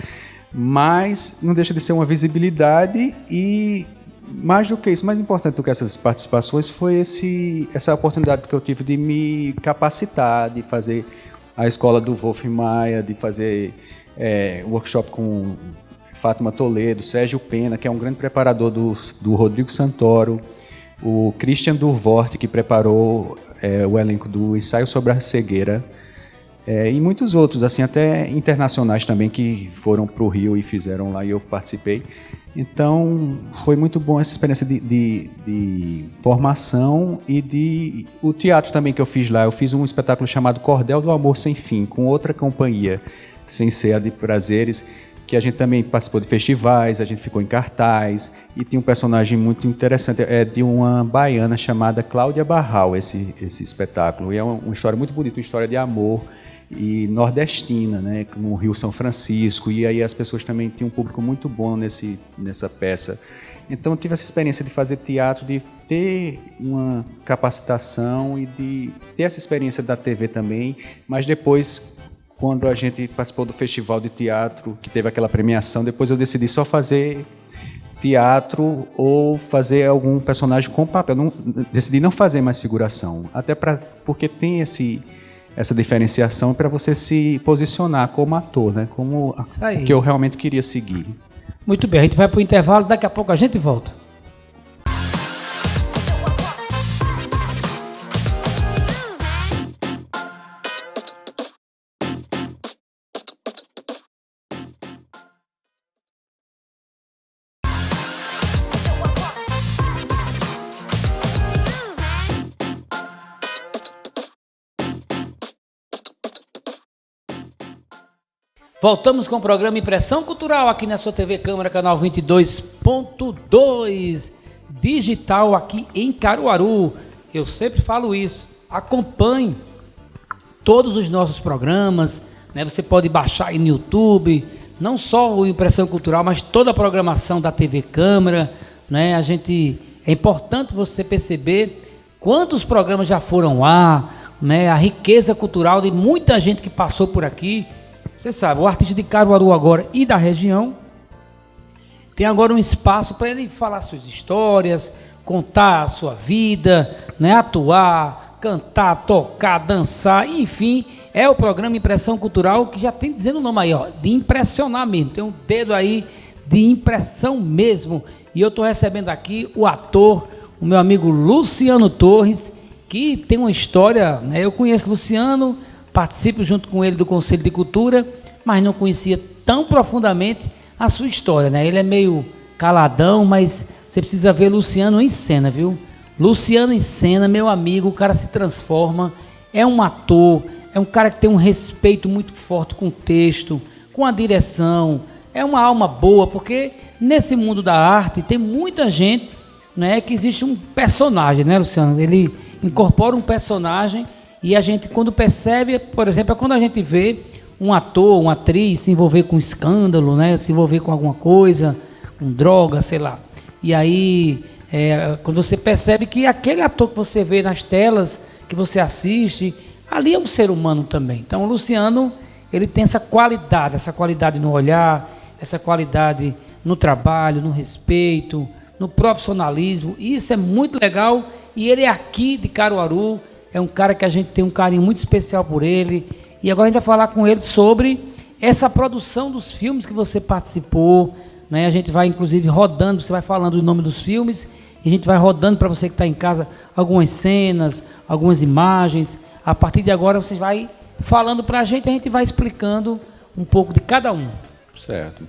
Mas não deixa de ser uma visibilidade e, mais do que isso, mais importante do que essas participações, foi essa oportunidade que eu tive de me capacitar, de fazer a escola do Wolf Maia, de fazer workshop com Fátima Toledo, Sérgio Pena, que é um grande preparador do Rodrigo Santoro, o Christian Durvort, que preparou o elenco do Ensaio sobre a Cegueira, e muitos outros, assim, até internacionais também, que foram para o Rio e fizeram lá, e eu participei. Então, foi muito bom essa experiência de formação e o teatro também que eu fiz lá. Eu fiz um espetáculo chamado Cordel do Amor Sem Fim, com outra companhia, sem ser a de Prazeres, que a gente também participou de festivais, a gente ficou em cartaz, e tinha um personagem muito interessante, de uma baiana chamada Cláudia Barral, esse espetáculo, e é uma história muito bonita, uma história de amor e nordestina, né, no Rio São Francisco, e aí as pessoas também tinham um público muito bom nessa peça. Então eu tive essa experiência de fazer teatro, de ter uma capacitação e de ter essa experiência da TV também, mas depois... Quando a gente participou do festival de teatro, que teve aquela premiação, depois eu decidi só fazer teatro ou fazer algum personagem com papel. Decidi não fazer mais figuração, até porque tem essa diferenciação para você se posicionar como ator, né? Como o que eu realmente queria seguir. Muito bem, a gente vai para o intervalo, daqui a pouco a gente volta. Voltamos com o programa Impressão Cultural aqui na sua TV Câmara, canal 22.2, digital aqui em Caruaru. Eu sempre falo isso, acompanhe todos os nossos programas, né? Você pode baixar aí no YouTube, não só o Impressão Cultural, mas toda a programação da TV Câmara, né? É importante você perceber quantos programas já foram lá, né? A riqueza cultural de muita gente que passou por aqui. Você sabe, o artista de Caruaru agora e da região tem agora um espaço para ele falar suas histórias, contar a sua vida, né, atuar, cantar, tocar, dançar, enfim, é o programa Impressão Cultural, que já tem dizendo o nome aí, ó, de impressionar mesmo, tem um dedo aí de impressão mesmo. E eu estou recebendo aqui o ator, o meu amigo Luciano Torres, que tem uma história, né? Eu conheço o Luciano, participo junto com ele do Conselho de Cultura, mas não conhecia tão profundamente a sua história, né? Ele é meio caladão, mas você precisa ver Luciano em cena, viu? Luciano em cena, meu amigo, o cara se transforma, é um ator, é um cara que tem um respeito muito forte com o texto, com a direção, é uma alma boa, porque nesse mundo da arte tem muita gente, né, que existe um personagem, né, Luciano? Ele incorpora um personagem e a gente, quando percebe, por exemplo, é quando a gente vê um ator, uma atriz se envolver com escândalo, né, se envolver com alguma coisa, com droga, sei lá. E aí, quando você percebe que aquele ator que você vê nas telas, que você assiste, ali é um ser humano também. Então, o Luciano, ele tem essa qualidade no olhar, essa qualidade no trabalho, no respeito, no profissionalismo. Isso é muito legal. E ele é aqui de Caruaru, é um cara que a gente tem um carinho muito especial por ele. E agora a gente vai falar com ele sobre essa produção dos filmes que você participou, né? A gente vai, inclusive, rodando, você vai falando o nome dos filmes, e a gente vai rodando para você que está em casa algumas cenas, algumas imagens. A partir de agora, você vai falando para a gente vai explicando um pouco de cada um. Certo.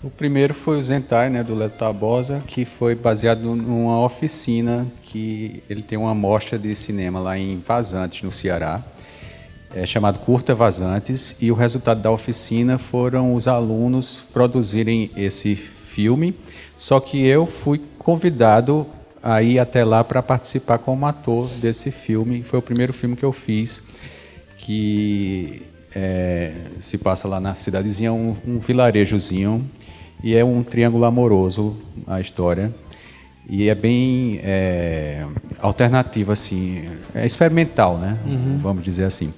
O primeiro foi o Zentai, né, do Leto Tabosa, que foi baseado numa oficina que ele tem uma mostra de cinema lá em Vazantes, no Ceará, chamado Curta Vazantes, e o resultado da oficina foram os alunos produzirem esse filme, só que eu fui convidado a ir até lá para participar como ator desse filme. Foi o primeiro filme que eu fiz, que se passa lá na cidadezinha, um vilarejozinho, e é um triângulo amoroso a história, e é bem alternativa, assim, é experimental, né? Vamos dizer assim.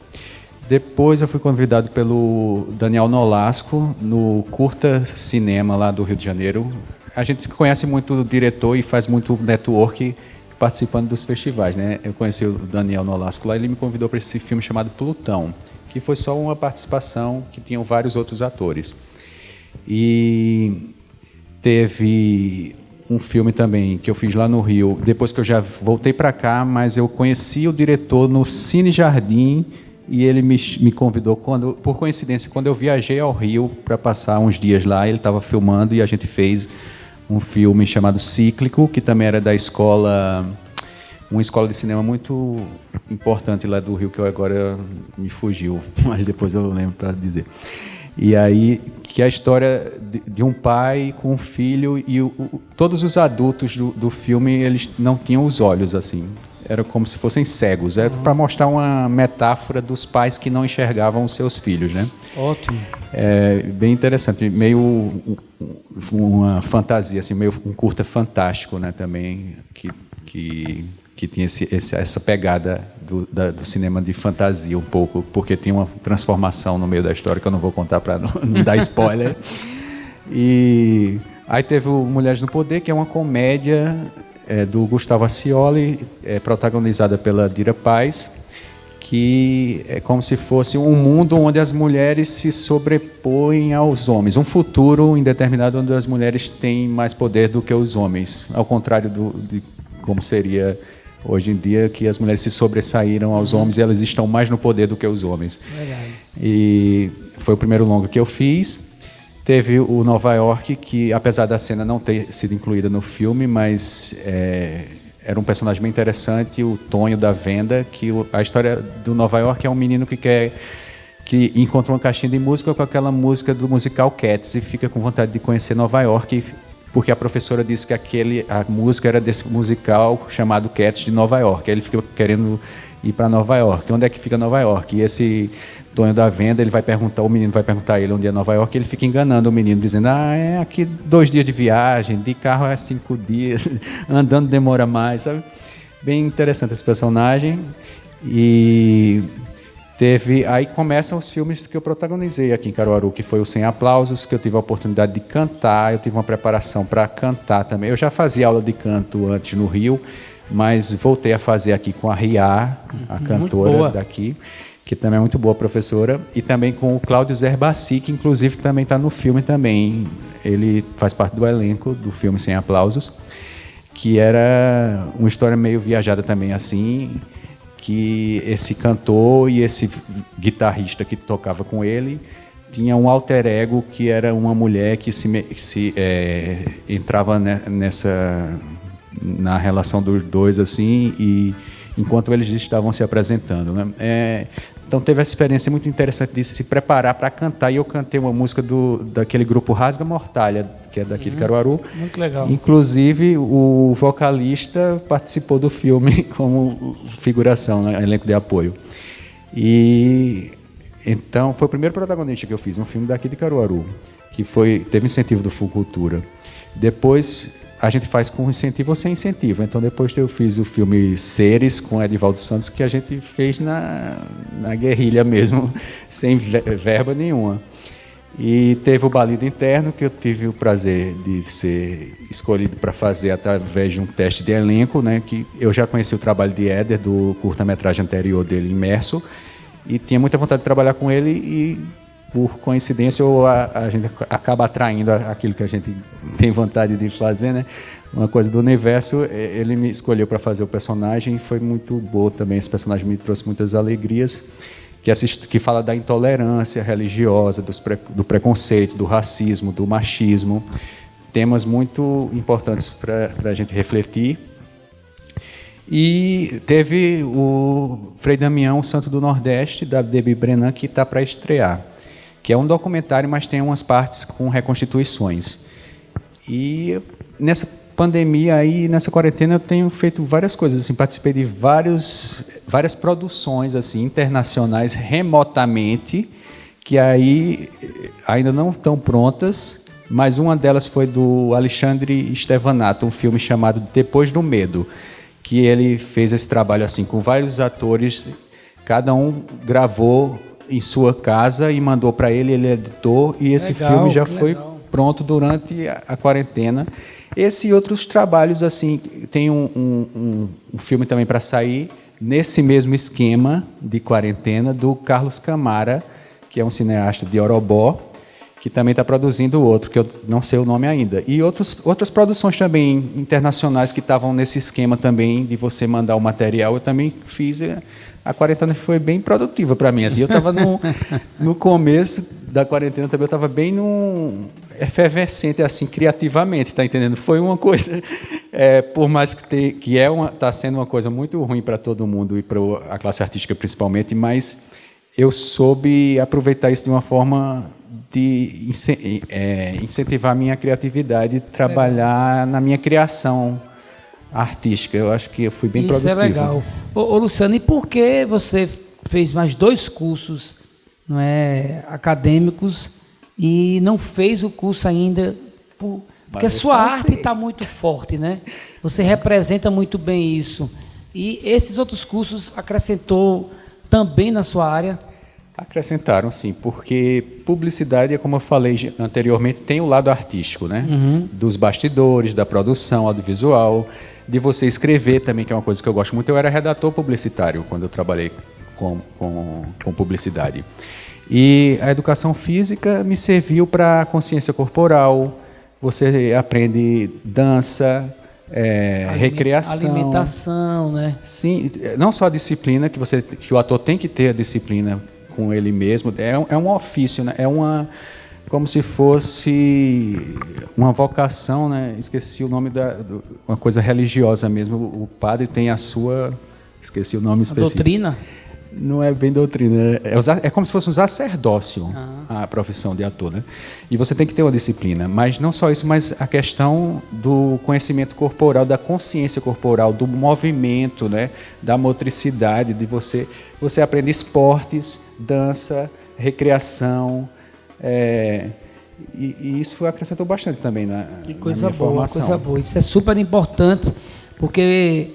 Depois eu fui convidado pelo Daniel Nolasco no Curta Cinema lá do Rio de Janeiro. A gente conhece muito o diretor e faz muito network participando dos festivais, né? Eu conheci o Daniel Nolasco lá, ele me convidou para esse filme chamado Plutão, que foi só uma participação, que tinham vários outros atores. E teve um filme também que eu fiz lá no Rio, depois que eu já voltei para cá, mas eu conheci o diretor no Cine Jardim, e ele me convidou, por coincidência, quando eu viajei ao Rio para passar uns dias lá, ele estava filmando e a gente fez um filme chamado Cíclico, que também era da escola, uma escola de cinema muito importante lá do Rio, que agora me fugiu, mas depois eu lembro para dizer. E aí, que é a história de um pai com um filho, e todos os adultos do filme, eles não tinham os olhos, assim. Era como se fossem cegos. Era para mostrar uma metáfora dos pais que não enxergavam os seus filhos, né? Ótimo. É bem interessante, meio uma fantasia, assim, meio um curta fantástico, né? Também que tinha essa pegada do cinema de fantasia um pouco, porque tinha uma transformação no meio da história que eu não vou contar para não dar spoiler. E aí teve o Mulheres no Poder, que é uma comédia do Gustavo Ascioli, protagonizada pela Dira Paz, que é como se fosse um mundo onde as mulheres se sobrepõem aos homens, um futuro indeterminado onde as mulheres têm mais poder do que os homens, ao contrário de como seria hoje em dia, que as mulheres se sobressaíram aos homens e elas estão mais no poder do que os homens. Verdade. E foi o primeiro longa que eu fiz. Teve o Nova York, que apesar da cena não ter sido incluída no filme, mas era um personagem bem interessante, o Tonho da Venda, que a história do Nova York é um menino que encontra uma caixinha de música com aquela música do musical Cats e fica com vontade de conhecer Nova York, porque a professora disse que a música era desse musical chamado Cats de Nova York. Aí ele fica querendo ir para Nova York. Onde é que fica Nova York? E esse Tonho da Venda, o menino vai perguntar a ele onde é Nova York, e ele fica enganando o menino, dizendo, é aqui 2 dias de viagem, de carro é 5 dias, andando demora mais, sabe? Bem interessante esse personagem. E aí começam os filmes que eu protagonizei aqui em Caruaru, que foi o Sem Aplausos, que eu tive a oportunidade de cantar, eu tive uma preparação para cantar também. Eu já fazia aula de canto antes no Rio, mas voltei a fazer aqui com a Ria, a cantora daqui, que também é muito boa professora, e também com o Cláudio Zerbassi, que inclusive também está no filme também. Ele faz parte do elenco do filme Sem Aplausos, que era uma história meio viajada também assim, que esse cantor e esse guitarrista que tocava com ele tinha um alter ego que era uma mulher que entrava na relação dos dois assim, e enquanto eles estavam se apresentando, né? Então teve essa experiência muito interessante de se preparar para cantar, e eu cantei uma música daquele grupo Rasga Mortalha, que é daqui de Caruaru. Muito legal. Inclusive o vocalista participou do filme como figuração, né, elenco de apoio. E então foi o primeiro protagonista que eu fiz, um filme daqui de Caruaru, que teve incentivo do Fulcultura. Depois a gente faz com incentivo ou sem incentivo. Então, depois eu fiz o filme Seres, com Edivaldo Santos, que a gente fez na guerrilha mesmo, sem verba nenhuma. E teve o Balido Interno, que eu tive o prazer de ser escolhido para fazer através de um teste de elenco, né, que eu já conheci o trabalho de Éder, do curta-metragem anterior dele, Imerso, e tinha muita vontade de trabalhar com ele, e por coincidência, ou a gente acaba atraindo aquilo que a gente tem vontade de fazer, né? Uma coisa do universo, ele me escolheu para fazer o personagem, e foi muito boa também. Esse personagem me trouxe muitas alegrias, que fala da intolerância religiosa, do preconceito, do racismo, do machismo, temas muito importantes para a gente refletir. E teve o Frei Damião, o Santo do Nordeste, da Debbie Brennan, que está para estrear, que é um documentário, mas tem umas partes com reconstituições. E nessa pandemia aí, nessa quarentena, eu tenho feito várias coisas, assim, participei de várias produções assim, internacionais remotamente, que aí ainda não estão prontas, mas uma delas foi do Alexandre Stevanato, um filme chamado Depois do Medo, que ele fez esse trabalho assim com vários atores, cada um gravou em sua casa e mandou para ele editou, e esse filme já foi pronto durante a quarentena. Esse e outros trabalhos, assim, tem um filme também para sair, nesse mesmo esquema de quarentena, do Carlos Camara, que é um cineasta de Orobó, que também está produzindo outro, que eu não sei o nome ainda. E outras produções também internacionais que estavam nesse esquema também de você mandar o material, eu também fiz. A quarentena foi bem produtiva para mim. Assim, eu estava no começo da quarentena também, eu estava bem efervescente, assim, criativamente, está entendendo? Foi uma coisa, por mais que está sendo uma coisa muito ruim para todo mundo e para a classe artística principalmente, mas eu soube aproveitar isso de uma forma de incentivar a minha criatividade, trabalhar na minha criação artística. Eu acho que eu fui bem produtivo. Isso é legal. Ô, Luciano, e por que você fez mais 2 cursos, não é, acadêmicos e não fez o curso ainda? Porque a sua arte está muito forte, né? Você representa muito bem isso. E esses outros cursos acrescentou também na sua área? Acrescentaram, sim, porque publicidade, como eu falei anteriormente, tem o lado artístico, né? Uhum. Dos bastidores, da produção audiovisual, de você escrever também, que é uma coisa que eu gosto muito. Eu era redator publicitário quando eu trabalhei com publicidade. E a educação física me serviu para a consciência corporal, você aprende dança, recreação. Alimentação, né? Sim, não só a disciplina, que o ator tem que ter a disciplina com ele mesmo, é um ofício, né? Como se fosse uma vocação, né? Esqueci o nome uma coisa religiosa mesmo. O padre tem a sua, esqueci o nome específico. Doutrina? Não é bem doutrina, é como se fosse um sacerdócio, a profissão de ator, né? E você tem que ter uma disciplina, mas não só isso, mas a questão do conhecimento corporal, da consciência corporal, do movimento, né? Da motricidade, de você aprende esportes, dança, recreação, e isso acrescentou bastante também na minha formação. Coisa boa, isso é super importante, porque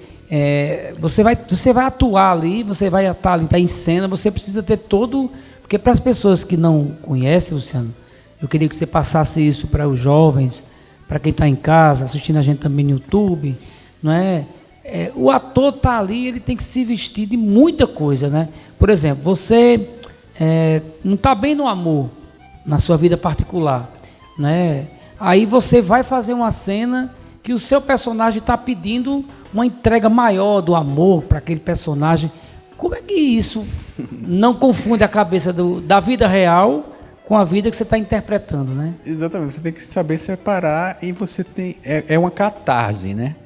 você vai atuar ali, você vai estar ali, está em cena, você precisa ter todo... Porque para as pessoas que não conhecem, Luciano, eu queria que você passasse isso para os jovens, para quem está em casa, assistindo a gente também no YouTube, não é? o ator tá ali, ele tem que se vestir de muita coisa, né? Por exemplo, você não está bem no amor, na sua vida particular, né? Aí você vai fazer uma cena que o seu personagem está pedindo uma entrega maior do amor para aquele personagem. Como é que isso não confunde a cabeça da vida real com a vida que você está interpretando, né? Exatamente, você tem que saber separar e você tem... É uma catarse, né?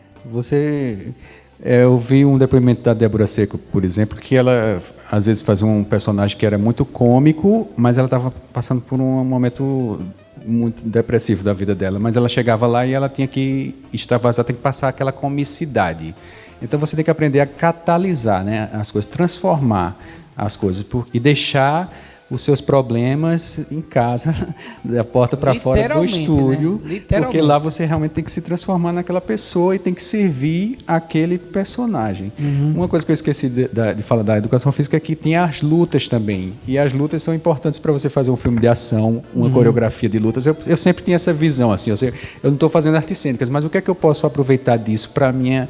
Eu vi um depoimento da Débora Seco, por exemplo, que ela às vezes fazia um personagem que era muito cômico, mas ela estava passando por um momento muito depressivo da vida dela, mas ela chegava lá e ela tinha que extravasar, tem que passar aquela comicidade. Então você tem que aprender a catalisar, né, as coisas, transformar as coisas e deixar os seus problemas em casa, da porta para fora do estúdio, né? Porque lá você realmente tem que se transformar naquela pessoa e tem que servir aquele personagem. Uma coisa que eu esqueci de falar da educação física é que tem as lutas também, e as lutas são importantes para você fazer um filme de ação, uma coreografia de lutas. Eu sempre tinha essa visão, assim, eu não estou fazendo artes cênicas, mas o que é que eu posso aproveitar disso para a minha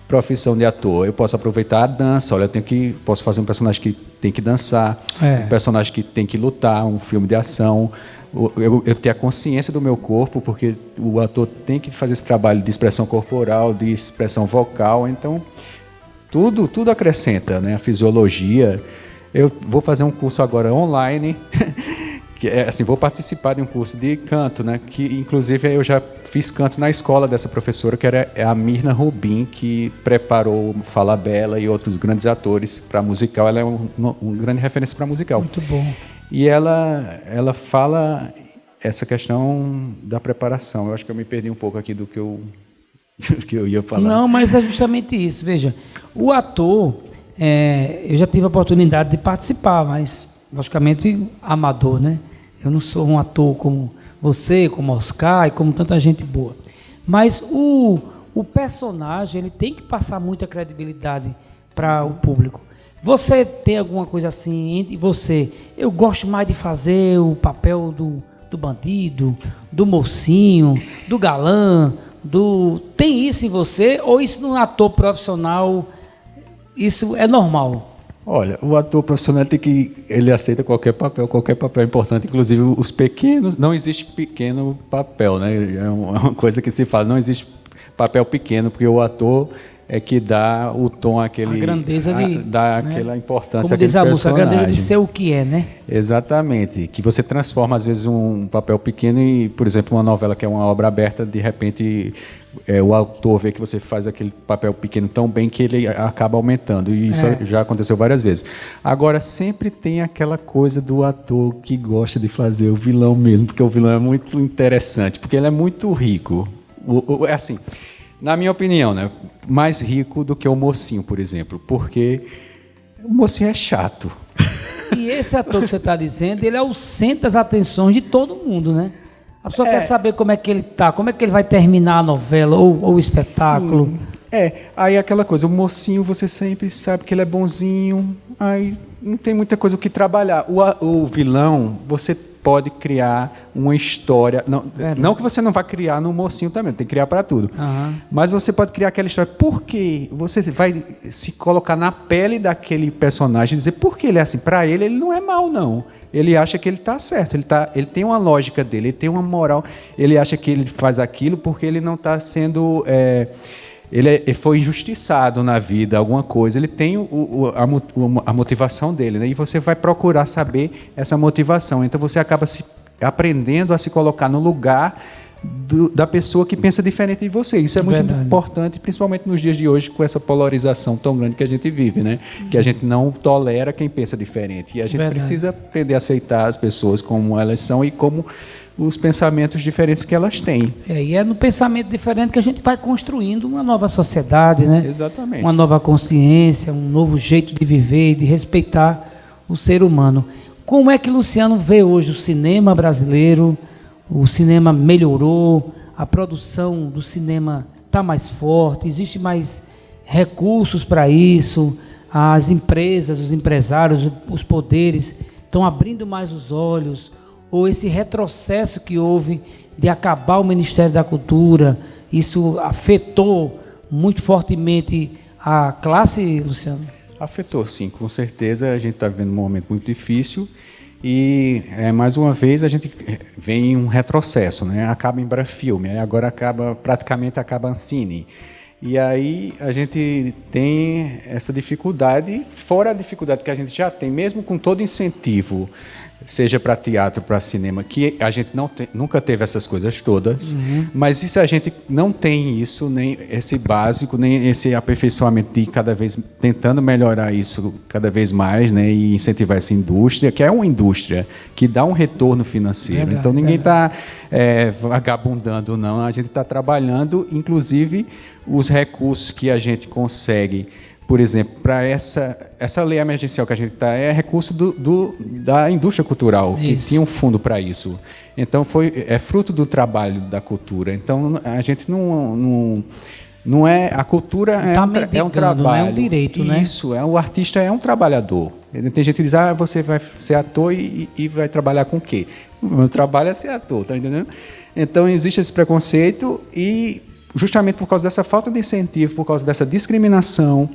profissão de ator? Eu posso aproveitar a dança. Olha, posso fazer um personagem que tem que dançar, um personagem que tem que lutar, um filme de ação. Eu ter a consciência do meu corpo, porque o ator tem que fazer esse trabalho de expressão corporal, de expressão vocal. Então, tudo acrescenta, né? A fisiologia. Eu vou fazer um curso agora online, vou participar de um curso de canto, né? Que inclusive eu já fiz canto na escola dessa professora, que era a Mirna Rubin, que preparou Fala Bela e outros grandes atores para musical. Ela é uma grande referência para musical. Muito bom. E ela fala essa questão da preparação. Eu acho que eu me perdi um pouco aqui do que eu ia falar. Não, mas é justamente isso. Veja, o ator, eu já tive a oportunidade de participar, mas logicamente amador, né? Eu não sou um ator como você, como Oscar e como tanta gente boa. Mas o personagem, ele tem que passar muita credibilidade para o público. Você tem alguma coisa assim entre você? Eu gosto mais de fazer o papel do bandido, do mocinho, do galã, Tem isso em você? Ou isso num ator profissional, isso é normal? Olha, o ator profissional ele aceita qualquer papel é importante, inclusive os pequenos. Não existe pequeno papel, né? É uma coisa que se fala, não existe papel pequeno, porque o ator é que dá o tom àquele... A grandeza dá né? aquela importância àquele personagem. Como diz a música, a grandeza de ser o que é, né? Exatamente. Que você transforma, às vezes, um papel pequeno e, por exemplo, uma novela que é uma obra aberta, de repente, o autor vê que você faz aquele papel pequeno tão bem que ele acaba aumentando. E isso já aconteceu várias vezes. Agora, sempre tem aquela coisa do ator que gosta de fazer o vilão mesmo, porque o vilão é muito interessante, porque ele é muito rico. É assim... Na minha opinião, né, mais rico do que o mocinho, por exemplo, porque o mocinho é chato. E esse ator que você está dizendo, ele é o centro das atenções de todo mundo, né? A pessoa quer saber como é que ele está, como é que ele vai terminar a novela ou o espetáculo. Sim. Aí aquela coisa, o mocinho você sempre sabe que ele é bonzinho, aí não tem muita coisa o que trabalhar. O vilão, você pode criar uma história, não que você não vá criar no mocinho também, tem que criar para tudo, mas você pode criar aquela história, porque você vai se colocar na pele daquele personagem e dizer, por que ele é assim? Para ele não é mal, não. Ele acha que ele está certo, ele tem uma lógica dele, ele tem uma moral, ele acha que ele faz aquilo porque ele não está sendo... Ele foi injustiçado na vida, alguma coisa, ele tem a motivação dele, né? E você vai procurar saber essa motivação. Então você acaba aprendendo a se colocar no lugar da pessoa que pensa diferente de você. Isso é muito importante, principalmente nos dias de hoje, com essa polarização tão grande que a gente vive, né? Que a gente não tolera quem pensa diferente. E a gente precisa aprender a aceitar as pessoas como elas são e como os pensamentos diferentes que elas têm. E é no pensamento diferente que a gente vai construindo uma nova sociedade, né? Exatamente. Uma nova consciência, um novo jeito de viver e de respeitar o ser humano. Como é que Luciano vê hoje o cinema brasileiro? O cinema melhorou, a produção do cinema está mais forte, existe mais recursos para isso, as empresas, os empresários, os poderes estão abrindo mais os olhos, ou esse retrocesso que houve de acabar o Ministério da Cultura, isso afetou muito fortemente a classe, Luciano? Afetou, sim, com certeza. A gente está vivendo um momento muito difícil e, mais uma vez, a gente vem em um retrocesso, né? Acaba Embrafilme, agora praticamente acaba Ancine. E aí a gente tem essa dificuldade, fora a dificuldade que a gente já tem, mesmo com todo incentivo, seja para teatro, para cinema, que a gente nunca teve essas coisas todas, mas isso a gente não tem isso, nem esse básico, nem esse aperfeiçoamento de cada vez tentando melhorar isso cada vez mais, né, e incentivar essa indústria, que é uma indústria que dá um retorno financeiro. Verdade, então ninguém está vagabundando, não, a gente está trabalhando, inclusive os recursos que a gente consegue. Por exemplo, para essa lei emergencial que a gente está, é recurso da indústria cultural, que tinha um fundo para isso. Então, é fruto do trabalho da cultura. Então, a gente não é... A cultura é um trabalho. Não é um direito, né? Isso, o artista é um trabalhador. Tem gente que diz, você vai ser ator e vai trabalhar com o quê? O meu trabalho é ser ator, tá entendendo? Então, existe esse preconceito e... justamente por causa dessa falta de incentivo, por causa dessa discriminação,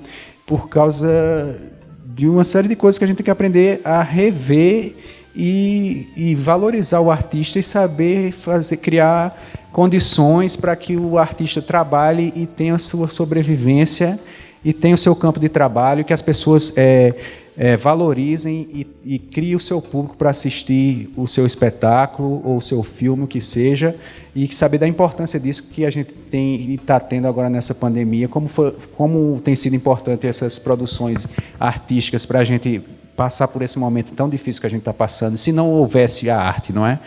por causa de uma série de coisas que a gente tem que aprender a rever e valorizar o artista e saber criar condições para que o artista trabalhe e tenha a sua sobrevivência e tenha o seu campo de trabalho, que as pessoas valorizem e criem o seu público para assistir o seu espetáculo ou o seu filme, o que seja, e saber da importância disso que a gente tem e está tendo agora nessa pandemia, como tem sido importante essas produções artísticas para a gente passar por esse momento tão difícil que a gente está passando, se não houvesse a arte, não é?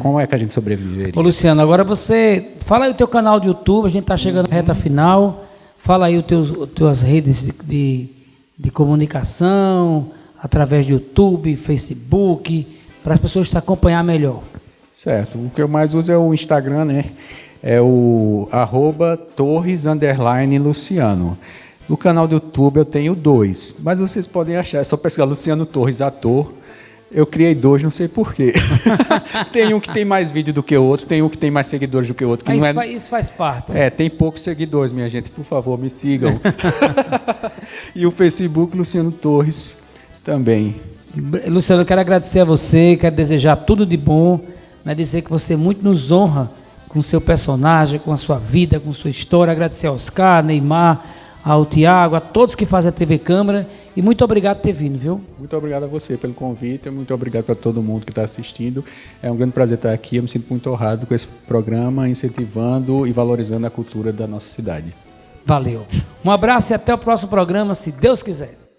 Como é que a gente sobreviveria? Ô, Luciano, agora você... Fala aí o teu canal de YouTube, a gente está chegando na reta final, fala aí os tuas redes de comunicação, através de YouTube, Facebook, para as pessoas te acompanhar melhor. Certo. O que eu mais uso é o Instagram, né? É o @Torres_Luciano. No canal do YouTube eu tenho 2, mas vocês podem achar, é só pesquisar Luciano Torres, ator. Eu criei 2, não sei porquê. Tem um que tem mais vídeo do que o outro, tem um que tem mais seguidores do que o outro. Que isso faz parte. Tem poucos seguidores, minha gente. Por favor, me sigam. E o Facebook, Luciano Torres, também. Luciano, eu quero agradecer a você, quero desejar tudo de bom, né, dizer que você muito nos honra com o seu personagem, com a sua vida, com a sua história. Agradecer ao Oscar, Neymar, ao Tiago, a todos que fazem a TV Câmara, e muito obrigado por ter vindo, viu? Muito obrigado a você pelo convite, muito obrigado a todo mundo que está assistindo. É um grande prazer estar aqui, eu me sinto muito honrado com esse programa, incentivando e valorizando a cultura da nossa cidade. Valeu. Um abraço e até o próximo programa, se Deus quiser.